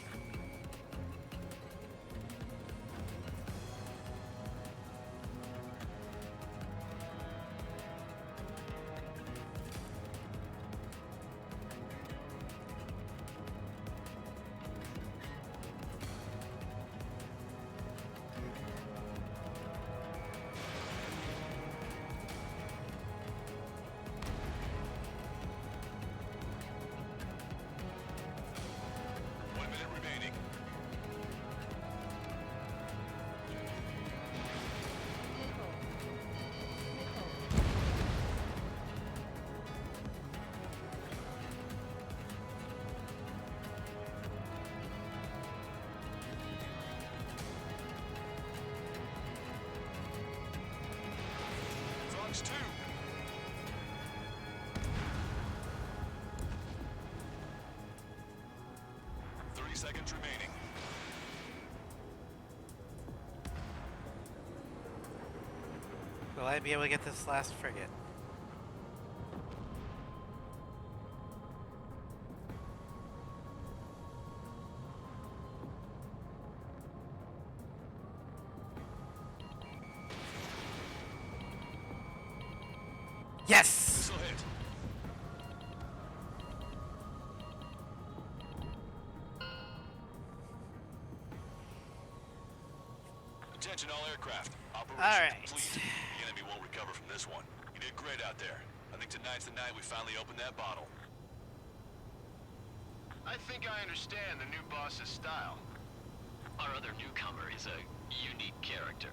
C: Fox 2. Seconds remaining.
A: Will I be able to get this last frigate? Yes!
C: Missile hit. Attention all aircraft. Operation complete. The enemy won't recover from this one. You did great out there. I think tonight's the night we finally open that bottle.
F: I think I understand the new boss's style. Our other newcomer is a unique character.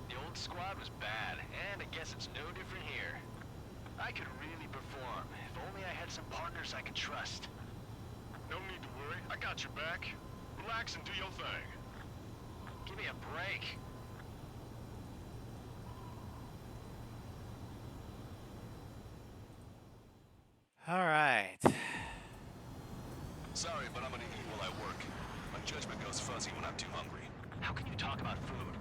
F: The old squad was bad, and I guess it's no different here. I could really perform, if only I had some partners I could trust.
C: No need to worry. I got your back. Relax and do your thing.
F: Give me a break.
A: Alright.
C: Sorry, but I'm gonna eat while I work. My judgment goes fuzzy when I'm too hungry.
F: How can you talk about food?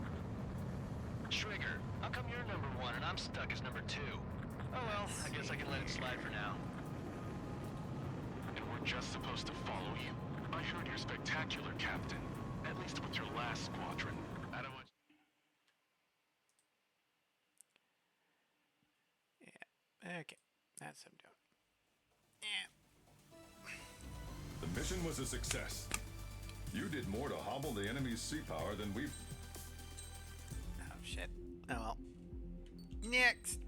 F: Trigger, how come you're number one and I'm stuck as number two? Oh well, I guess I can let it slide for now.
C: And we're just supposed to follow you? I heard you're spectacular, Captain. At least with your last squadron. I don't want...
A: Yeah, okay. That's what I'm doing. Yeah.
E: The mission was a success. You did more to hobble the enemy's sea power than we've...
A: Oh, shit. Oh, well. Next!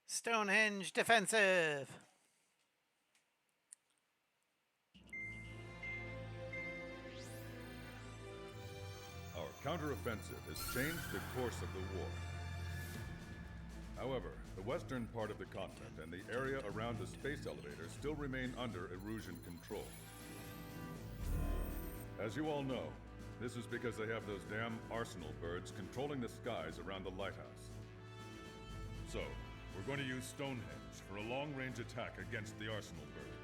A: Stonehenge defensive!
E: Our counteroffensive has changed the course of the war. However, the western part of the continent and the area around the space elevator still remain under Erusian control. As you all know, this is because they have those damn arsenal birds controlling the skies around the lighthouse. So, we're going to use Stonehenge for a long-range attack against the arsenal bird.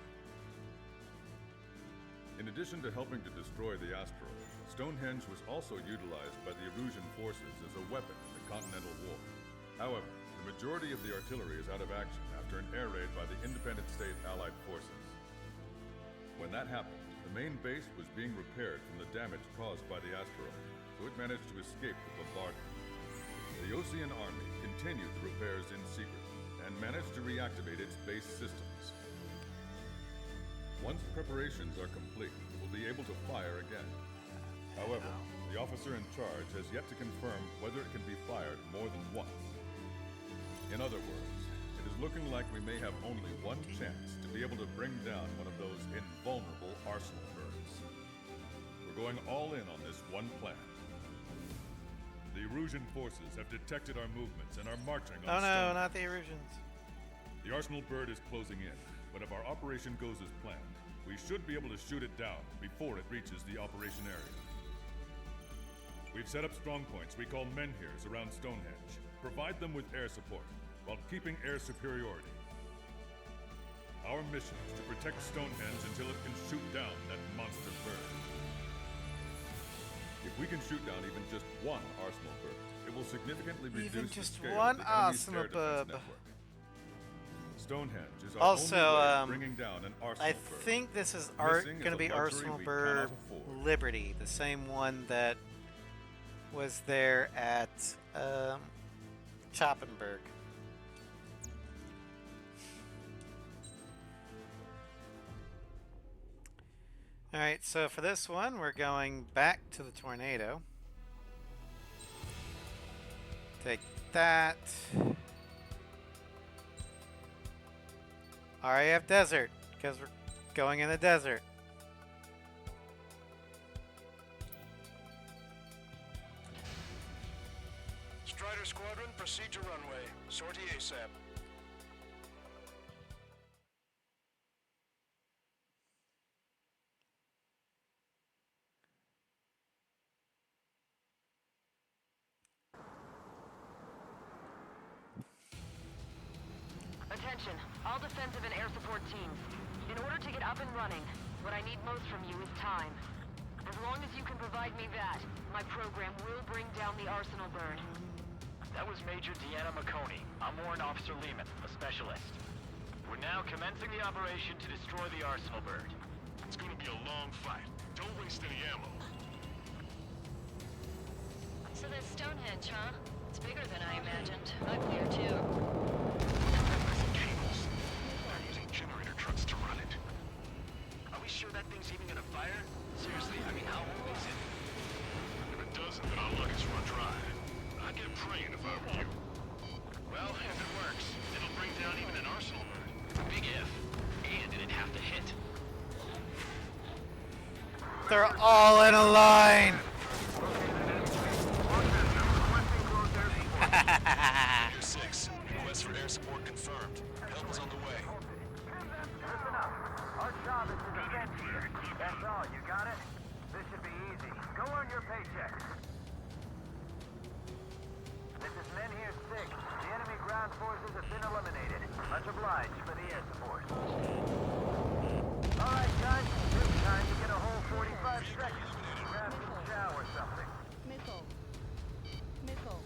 E: In addition to helping to destroy the asteroid, Stonehenge was also utilized by the Erusian forces as a weapon in the Continental War. However, the majority of the artillery is out of action after an air raid by the independent state Allied forces. When that happened, the main base was being repaired from the damage caused by the asteroid, so it managed to escape the bombardment. The Osean Army continued the repairs in secret and managed to reactivate its base systems. Once preparations are complete, it will be able to fire again. However, the officer in charge has yet to confirm whether it can be fired more than once. In other words, it is looking like we may have only one chance to be able to bring down one of those invulnerable arsenal birds. We're going all in on this one plan. The Erusian forces have detected our movements and are marching on
A: no, not the Erusians.
E: The arsenal bird is closing in, but if our operation goes as planned, we should be able to shoot it down before it reaches the operation area. We've set up strong points we call menhirs around Stonehenge. Provide them with air support, while keeping air superiority. Our mission is to protect Stonehenge until it can shoot down that monster bird. If we can shoot down even just one arsenal bird, it will significantly reduce the scale of the enemy's air defense network. Stonehenge is our only way of bringing down an arsenal
A: I
E: bird.
A: think this is
E: Missing
A: going to
E: is
A: be
E: a luxury
A: Arsenal
E: we
A: Bird
E: cannot afford.
A: Liberty, the same one that was there at Choppenberg. Alright, so for this one, we're going back to the tornado. Take that. RAF Desert, because we're going in the desert.
C: Strider Squadron, proceed to runway. Sortie ASAP.
H: Attention, all defensive and air support teams. In order to get up and running, what I need most from you is time. As long as you can provide me that, my program will bring down the Arsenal bird.
K: That was Major Deanna McConey. I'm Warrant Officer Lehman, a specialist. We're now commencing the operation to destroy the Arsenal bird.
C: It's gonna be a long fight. Don't waste any ammo.
H: So there's Stonehenge, huh? It's bigger than I imagined. I'm here too.
C: Cables. They're using generator trucks to run it.
F: Are we sure that thing's even gonna fire? Seriously, I mean, how old is it?
C: If it doesn't, then our luck is run dry. I'd get praying if I were you.
F: Well, if it works, it'll bring down even an Arsenal bird. Big if. And it'd have to hit.
A: They're all in a line!
C: Figure 6. Request for air support confirmed. Help is on the way.
J: Listen up. Our job is to defend here. That's all. You got it? This should be easy. Go earn your paycheck. This is Menhir 6. The enemy ground forces have been eliminated. Much obliged for the air support. All right, guys. This time you get a whole 45 seconds. Grab some chow or something.
L: Missile. Missile.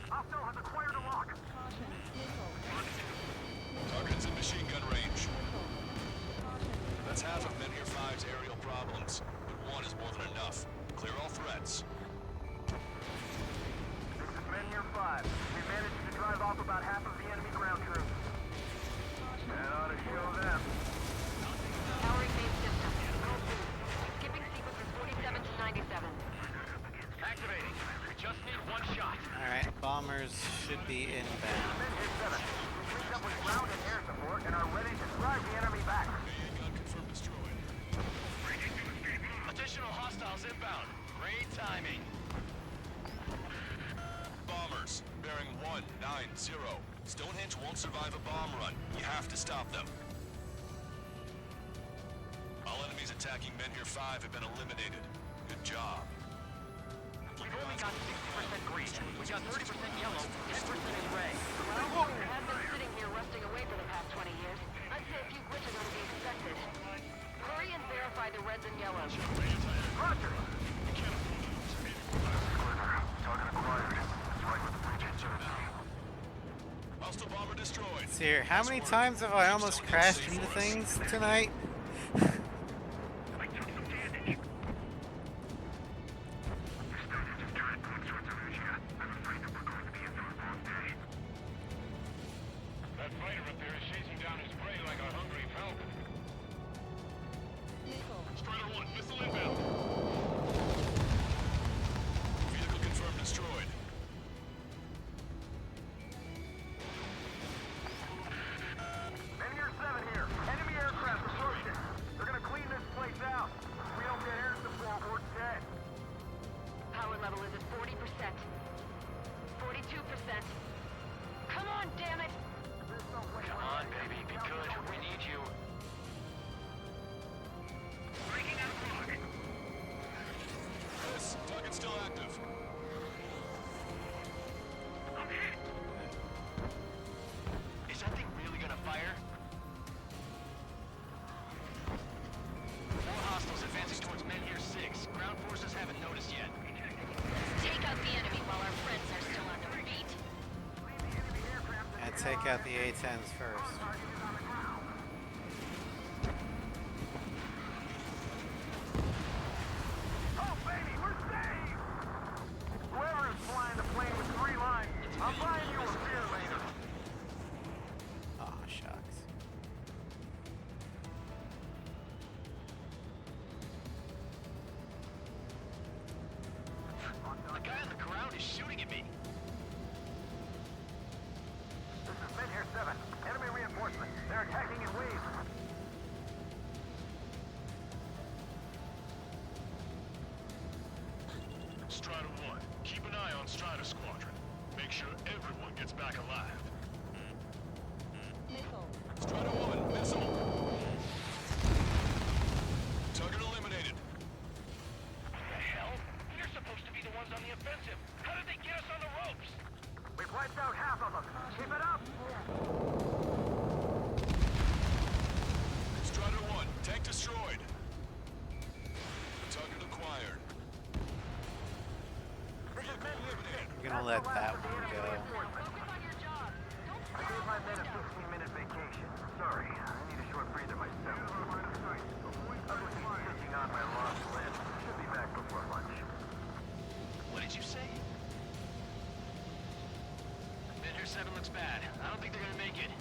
J: Hostile has acquired a lock.
L: Caution. Missile.
C: Target's in machine gun range.
L: Caution.
C: That's half of Menhir 5's aerial problems, but one is more than enough. Clear all threats.
J: This is Menhir 5. We managed to drive off about half of the enemy ground troops. That ought to show them.
H: Powering main system. Go boost. Skipping sequences 47 to 97.
K: Activating. We just need one shot.
A: Alright, bombers should be inbound.
J: Menhir 7. We linked up with ground and air support and are ready to drive the enemy back.
C: Gun confirmed destroyed.
F: Additional hostiles inbound. Great timing.
C: Bombers, bearing 190. Stonehenge won't survive a bomb run. You have to stop them. All enemies attacking Menhir 5 have been eliminated. Good job.
K: We've only got 60% green. We got 30% yellow, 10% in ray.
H: Well, it has been sitting here rusting away for the past 20 years. I'd say a few glitches are to be expected. Hurry and verify the reds and yellows.
J: Roger. Target acquired. That's right where the bridge is.
C: destroyed.
A: See here, how many times have I almost crashed into things tonight?
D: I took some damage. We're starting to try all sorts of here. I'm afraid that we're going to be in for a long day.
K: That fighter up there is chasing down his prey like a hungry falcon.
L: Missile.
C: Strider 1, missile inbound. Vehicle confirmed destroyed.
J: Engineer 7 here. Enemy aircraft approaching. They're gonna clean this place out. If we don't get air support, we're dead.
H: Power level is at 40%. 42%. Come on, damn it!
J: There's no way.
K: Come on, baby, be good. We need you.
D: Breaking out of block.
C: Yes, target's still active.
D: I'm hit.
F: Is that thing really gonna fire? More hostiles advancing towards Menhir 6. Ground forces haven't noticed yet.
H: Take out the enemy while our friends are still on their feet.
A: And take out the A-10s first.
J: Oh, baby, we're saved! Whoever is flying the plane with 3 lines, I'm buying you a beer later.
A: Aw, shucks.
F: The guy on the ground is shooting at me.
J: This is Menhir 7. Enemy reinforcements. They're attacking in waves.
C: Strider 1, keep an eye on Strider Squadron. Make sure everyone gets back alive.
L: Missile.
C: Strider 1, missile. Target eliminated.
D: The hell? You're supposed to be the ones on the offensive. How did they get us on the ropes?
J: We've wiped out half of them. Keep it up!
C: Strider 1, tank destroyed. Target acquired.
J: This is Menhir 6.
A: I'm gonna let that one go.
H: Focus on your job.
J: I gave my men a 15-minute vacation. Sorry, I need a short breather myself. I was stitching on my lost limb. Should be back before lunch.
F: What did you say? Menhir 7 looks bad. I don't think they're gonna make it.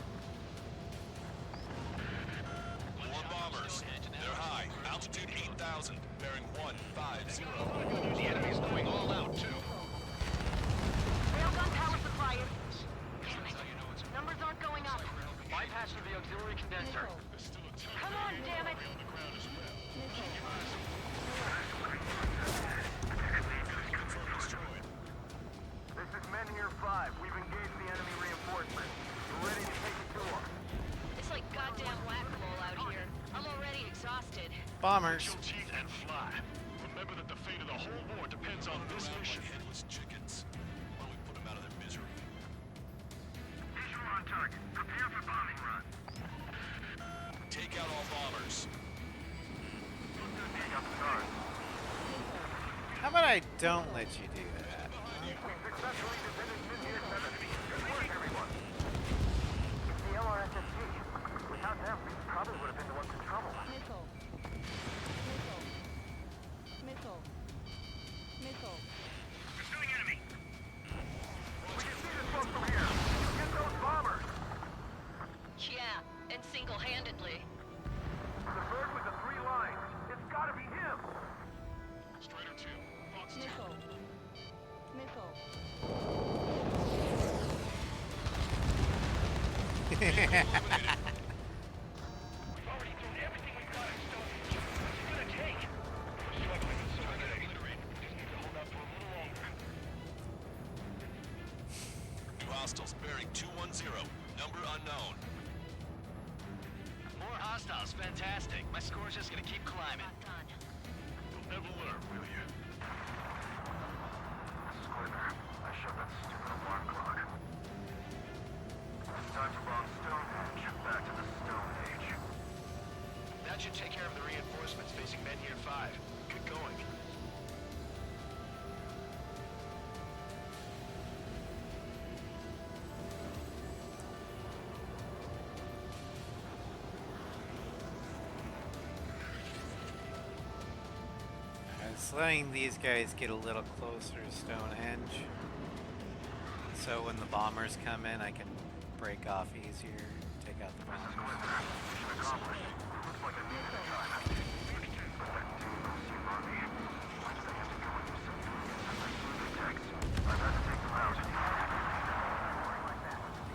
C: More bombers. They're high. Altitude 8,000. Bearing 150.
F: The enemy's going all out, too.
H: Railgun power supply is... Damn it. Numbers aren't going up.
F: Bypass through the auxiliary condenser.
L: Missile.
H: Come on, damn it!
L: Missile.
J: This is Menhir 5. We've engaged the enemy reinforcements. We're ready to take it to them.
H: It's like goddamn whack-a-mole out here. I'm already exhausted.
A: Bombers.
C: Your teeth and fly. Remember that the fate of the whole war depends on this mission. Headless chickens. Why don't we put them out of their misery?
D: Visual on target. Prepare for bombing run.
C: Take out all bombers.
A: How about I don't let you do that?
J: Successfully defended Menhir 7. Good work, everyone. It's the LRSSG. Without them, we probably would have been the ones in trouble.
L: Missile. Missile. Missile. Missile.
D: Pursuing enemy.
J: We can see this one from here. Get those bombers.
H: Yeah, and single-handedly.
J: The bird with the 3 lines. It's gotta be him.
C: Strider 2. Thoughts
L: Missile. Missile.
C: eliminated.
D: We've already thrown everything we've got at Stonehenge. What's it gonna take? Looks like we've been so good. Just need to hold out for a little longer.
C: New hostiles bearing 210. Number unknown.
F: More hostiles. Fantastic. My score's just gonna keep climbing.
H: Done.
C: You'll never learn, will you?
J: Squidler, I shut that stupid alarm clock. It's time to bomb Stonehenge. Back to the Stone Age.
F: That should take care of the reinforcements facing Menhir 5. Good going.
A: Just letting these guys get a little closer to Stonehenge. So when the bombers come in, I can break off easier, take out the bombers.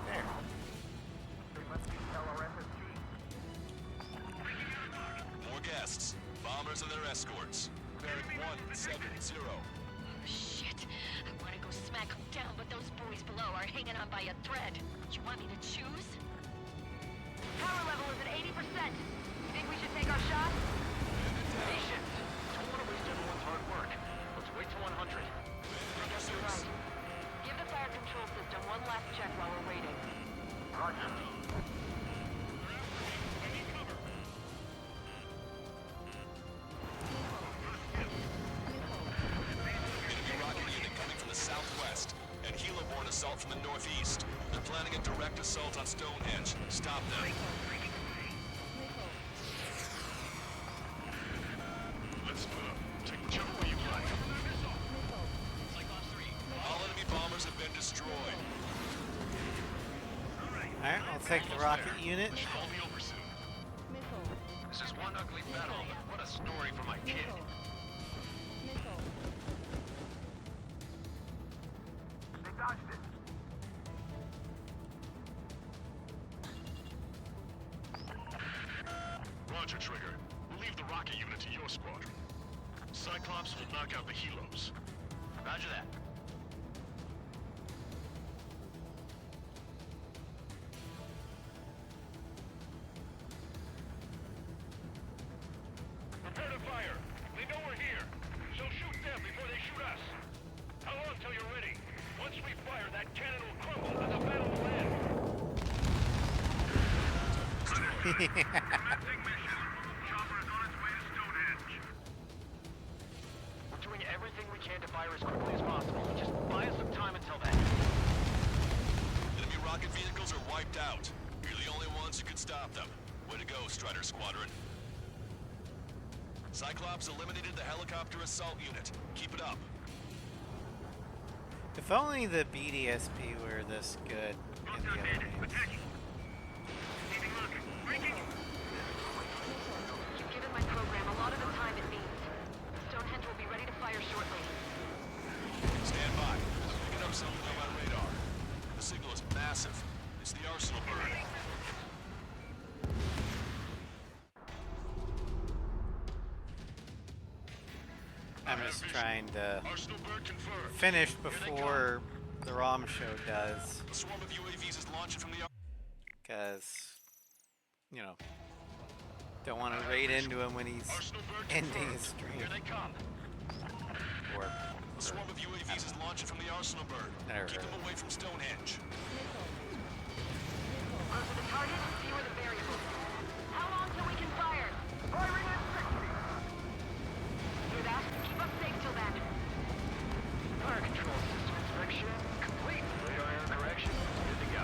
A: There.
C: More guests. Bombers and their escorts. Barrack 170.
H: Shit. I want to go smack them down, but those boys below are hanging on by a thread. You want me to choose? Power level is at 80%. You think we should take our shot?
K: Patient. Don't want to waste everyone's hard work. Let's wait to 100.
H: I guess you're right. Give the fire control system one last check while we're waiting.
J: Roger.
C: Enemy rocket unit coming from the southwest, and Helo-borne assault from the northeast. They're planning a direct assault on Stonehenge. Stop them.
D: Let's split up. Take whichever way you like.
C: All enemy bombers have been destroyed.
A: Alright, I'll take the rocket unit.
D: Call me over soon.
L: Missile.
F: This is one ugly battle, but what a story for my kid.
L: Missile.
J: They dodged it.
D: Roger, Trigger. We'll leave the rocket unit to your squadron. Cyclops will knock out the Helos.
F: Roger that.
D: Prepare to fire. They know we're here. So shoot them before they shoot us. How long till you're ready? Once we fire, that cannon will crumble and the battle will end. Commencing mission. Chopper is on its way to Stonehenge.
K: We're doing everything we can to fire as quickly as possible. Just buy us some time until then.
C: Enemy rocket vehicles are wiped out. You're the only ones who can stop them. Way to go, Strider Squadron. Cyclops eliminated the helicopter assault unit. Keep it up.
A: If only the BDSP were this good in the other games.
H: You've given my program a lot of the time it needs. Stonehenge will be ready to fire shortly.
C: Stand by. Picking up something on my radar. The signal is massive. It's the Arsenal bird.
A: I'm just trying to
D: Arsenal bird confirmed.
A: finish before the ROM show does.
C: A swarm of UAVs is launching from the...
A: Because, you know, don't want to raid into him when he's
D: Arsenal bird
A: ending
D: confirmed.
A: his stream.
D: Here they come.
A: Or,
C: A swarm of UAVs is launching from the Arsenal bird.
A: Never
C: Keep
A: heard
C: them away from Stonehenge.
H: Close to the target, fewer the variables. How long till we can fire?
J: Firing at 60.
H: Hear that? Keep us safe till then.
K: Fire control system inspection complete. Radar error correction good to go.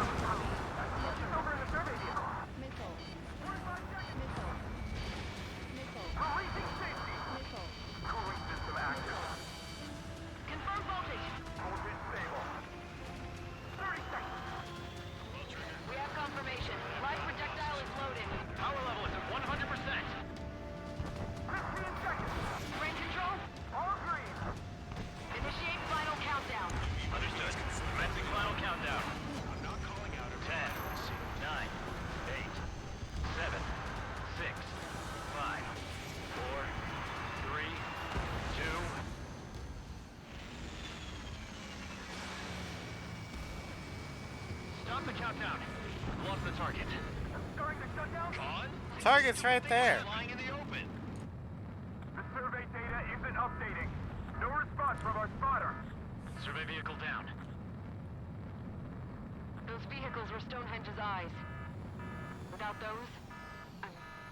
J: It's over in the survey vehicle.
L: Missile.
J: 45 seconds.
L: Missile. Missile.
J: Releasing safety.
L: Missile.
J: Cooling system active.
H: Confirm voltage.
J: Voltage stable. 30 seconds.
H: We have confirmation. Live projectile is loaded.
K: Power level is at 100%.
J: 15 seconds.
H: Range control?
J: All green.
H: Initiate final countdown.
K: Understood. Commencing final countdown. I'm not calling out 10, 9, 8, 7, 6, 5, 4, 3, 2. Stop the countdown. Lost the target.
J: Starting to shut down.
K: Gone?
A: target's right there.
K: Lying in the open.
J: The survey data isn't updating. No response from our spotter.
K: Survey vehicle down.
H: Those vehicles were Stonehenge's eyes. Without those,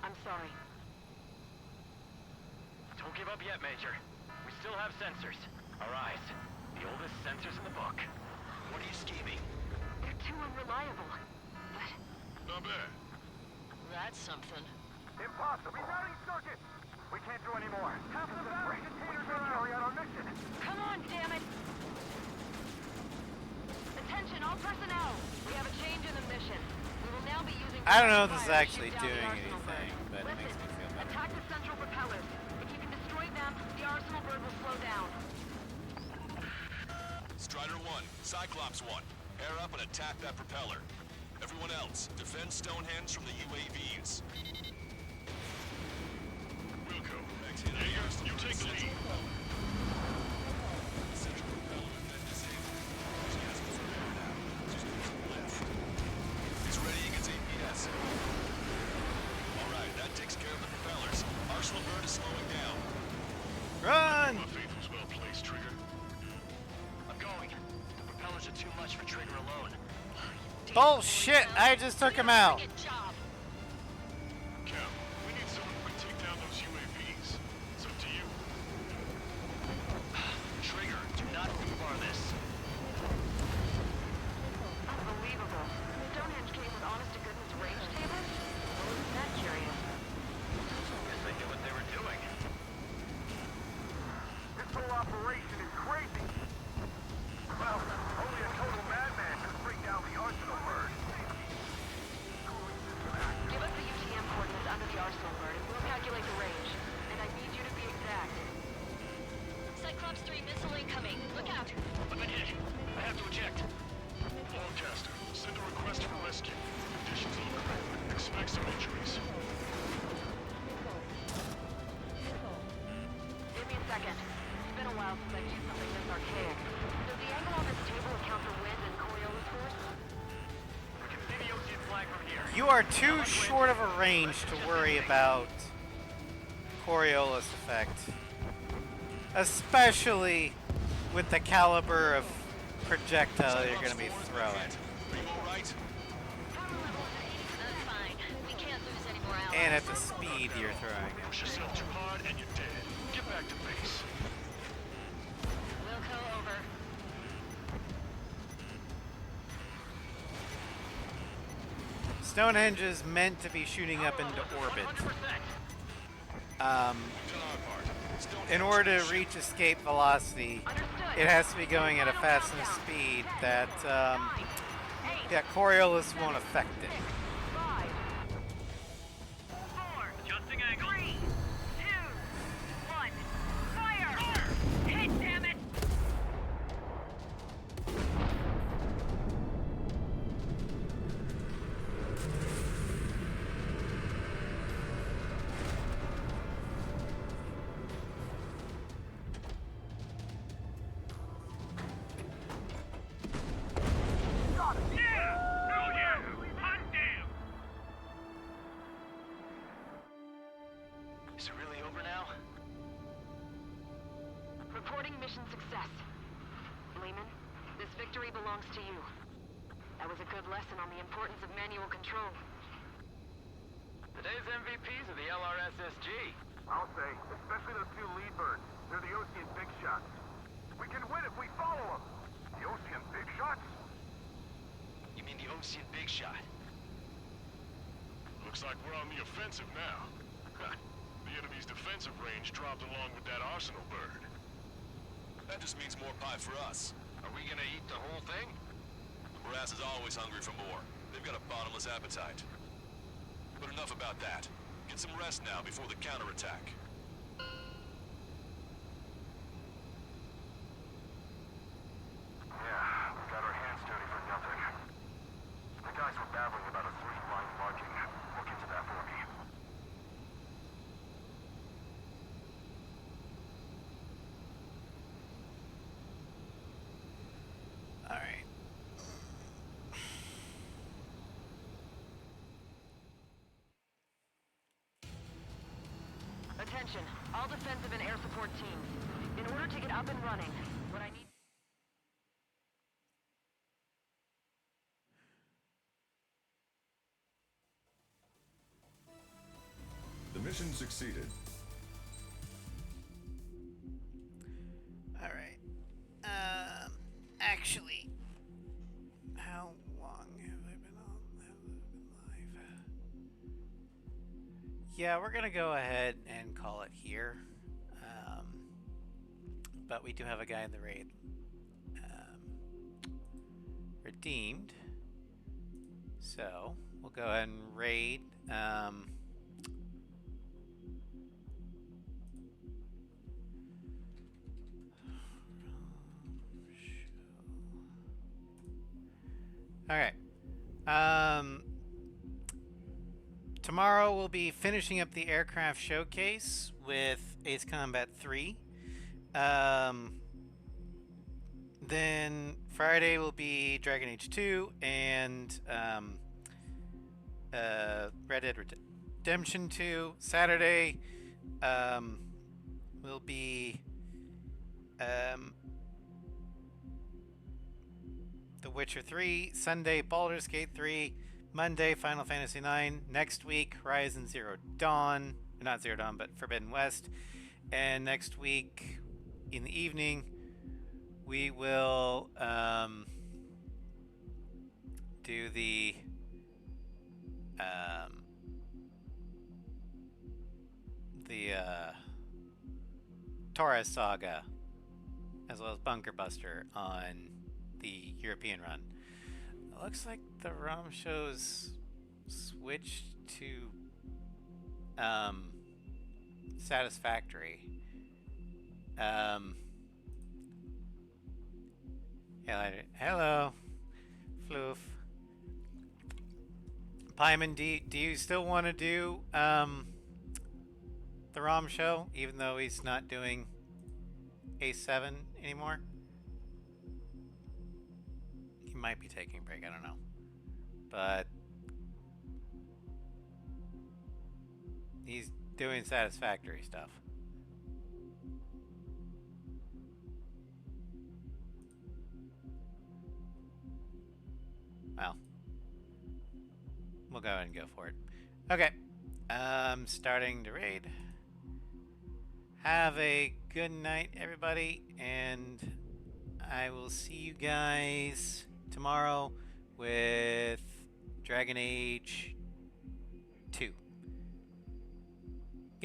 H: I'm sorry.
K: Don't give up yet, Major. We still have sensors. Our eyes. The oldest sensors in the book.
C: What are you scheming?
H: They're too unreliable. But
D: Not bad.
H: that's something.
J: Impossible. Rerouting circuit. We can't do any more. Half the battery containers are carry out our mission.
H: Come on, damn it! Attention, all personnel! We have a change in the mission. We will now be using...
A: I don't know if this is
H: fire to
A: actually
H: shoot down
A: doing
H: the arsenal
A: anything,
H: bird.
A: but it makes me feel better.
H: Attack the central propellers. If you can destroy them, the arsenal bird will slow down.
C: Strider 1, Cyclops 1. Pair up and attack that propeller. Everyone else, defend Stonehenge from the UAVs.
D: Wilco. Jaeger, you take the lead.
C: Central propeller has been disabled. She has to fire now. She's going to the left. He's readying its APS. Alright, that takes care of the propellers. Arsenal bird is slowing down.
A: Run!
D: My faith was well placed, Trigger.
F: I'm going. The propellers are too much for Trigger alone.
A: Bullshit! I just took him out.
H: Good job.
D: Cal, we need someone who can take down those UAVs. It's up to you.
F: Trigger, do not rebar this.
H: Unbelievable. Stonehenge came with honest-to-goodness range tables? Well, isn't that curious?
F: Guess they knew what they were doing.
J: This whole operation is crazy. Well, only a total madman could bring down the arsenal bird.
H: Give us the UTM coordinates under the arsenal bird, and we'll calculate the range. And I need you to be exact. Cyclops 3 missile incoming. Look out!
D: I've been hit. I have to eject. Longcaster, send a request for rescue. Conditions look grim. Expect some injuries.
H: Give me a second. It's been a while since I've used something this archaic. Does the angle on this table account for wind and Coriolis force?
D: We can see the ocean flag from here.
A: You are too short of a range to worry about Coriolis effect. Especially with the caliber of projectile you're going to be throwing.
C: Are you alright?
H: That's fine. We can't lose any more allies.
A: And at the speed you're throwing it.
D: Push yourself too hard and you're dead. Get back to base.
H: Wilco, over.
A: Stonehenge is meant to be shooting up into orbit.
D: 100%.
A: In order to reach escape velocity, it has to be going at a fast enough speed that Coriolis won't affect it.
H: 5, 4,
D: Adjusting angle.
H: 3, 2, 1, fire! Hit, damn it!
D: Hell yeah! Hot damn!
F: Is it really over now?
H: Reporting mission success. Lehman, this victory belongs to you. That was a good lesson on the importance of manual control.
K: Today's MVPs are the LRSSG.
J: I'll say, especially those two lead birds. They're the Ocean big shots. We can win if we follow them. The Ocean big shots?
F: You mean the Ocean Big Shot?
D: Looks like we're on the offensive now. The enemy's defensive range dropped along with that arsenal bird.
C: That just means more pie for us.
F: Are we gonna eat the whole thing?
C: The brass is always hungry for more. They've got a bottomless appetite. But enough about that. Get some rest now before the counterattack.
J: Yeah, we got our hands dirty for nothing. The guys were babbling about a 3-line marking. Look into that for me.
A: Alright.
H: Attention, all defensive and air support teams. In order to get up and running, what I need...
E: The mission succeeded.
A: Alright. Actually, how long have I been on? Have I been live? Yeah, we're gonna go ahead and call it here. But we do have a guy in the raid redeemed. So we'll go ahead and raid. Alright. Tomorrow we'll be finishing up the aircraft showcase with Ace Combat 3. Then Friday will be Dragon Age 2 and Red Dead Redemption 2. Saturday will be The Witcher 3. Sunday, Baldur's Gate 3. Monday, Final Fantasy 9. Next week, Horizon Zero Dawn. Not Zero Dawn, but Forbidden West. And next week, in the evening, we will do the Torres Saga, as well as Bunker Buster on the European run. It looks like the ROM shows switched to Satisfactory. Hello, Floof. Pyman, do you still want to do the ROM show, even though he's not doing A7 anymore? He might be taking a break, I don't know. But he's doing Satisfactory stuff. Well, we'll go ahead and go for it. Okay, starting to raid. Have a good night, everybody, and I will see you guys tomorrow with Dragon Age 2.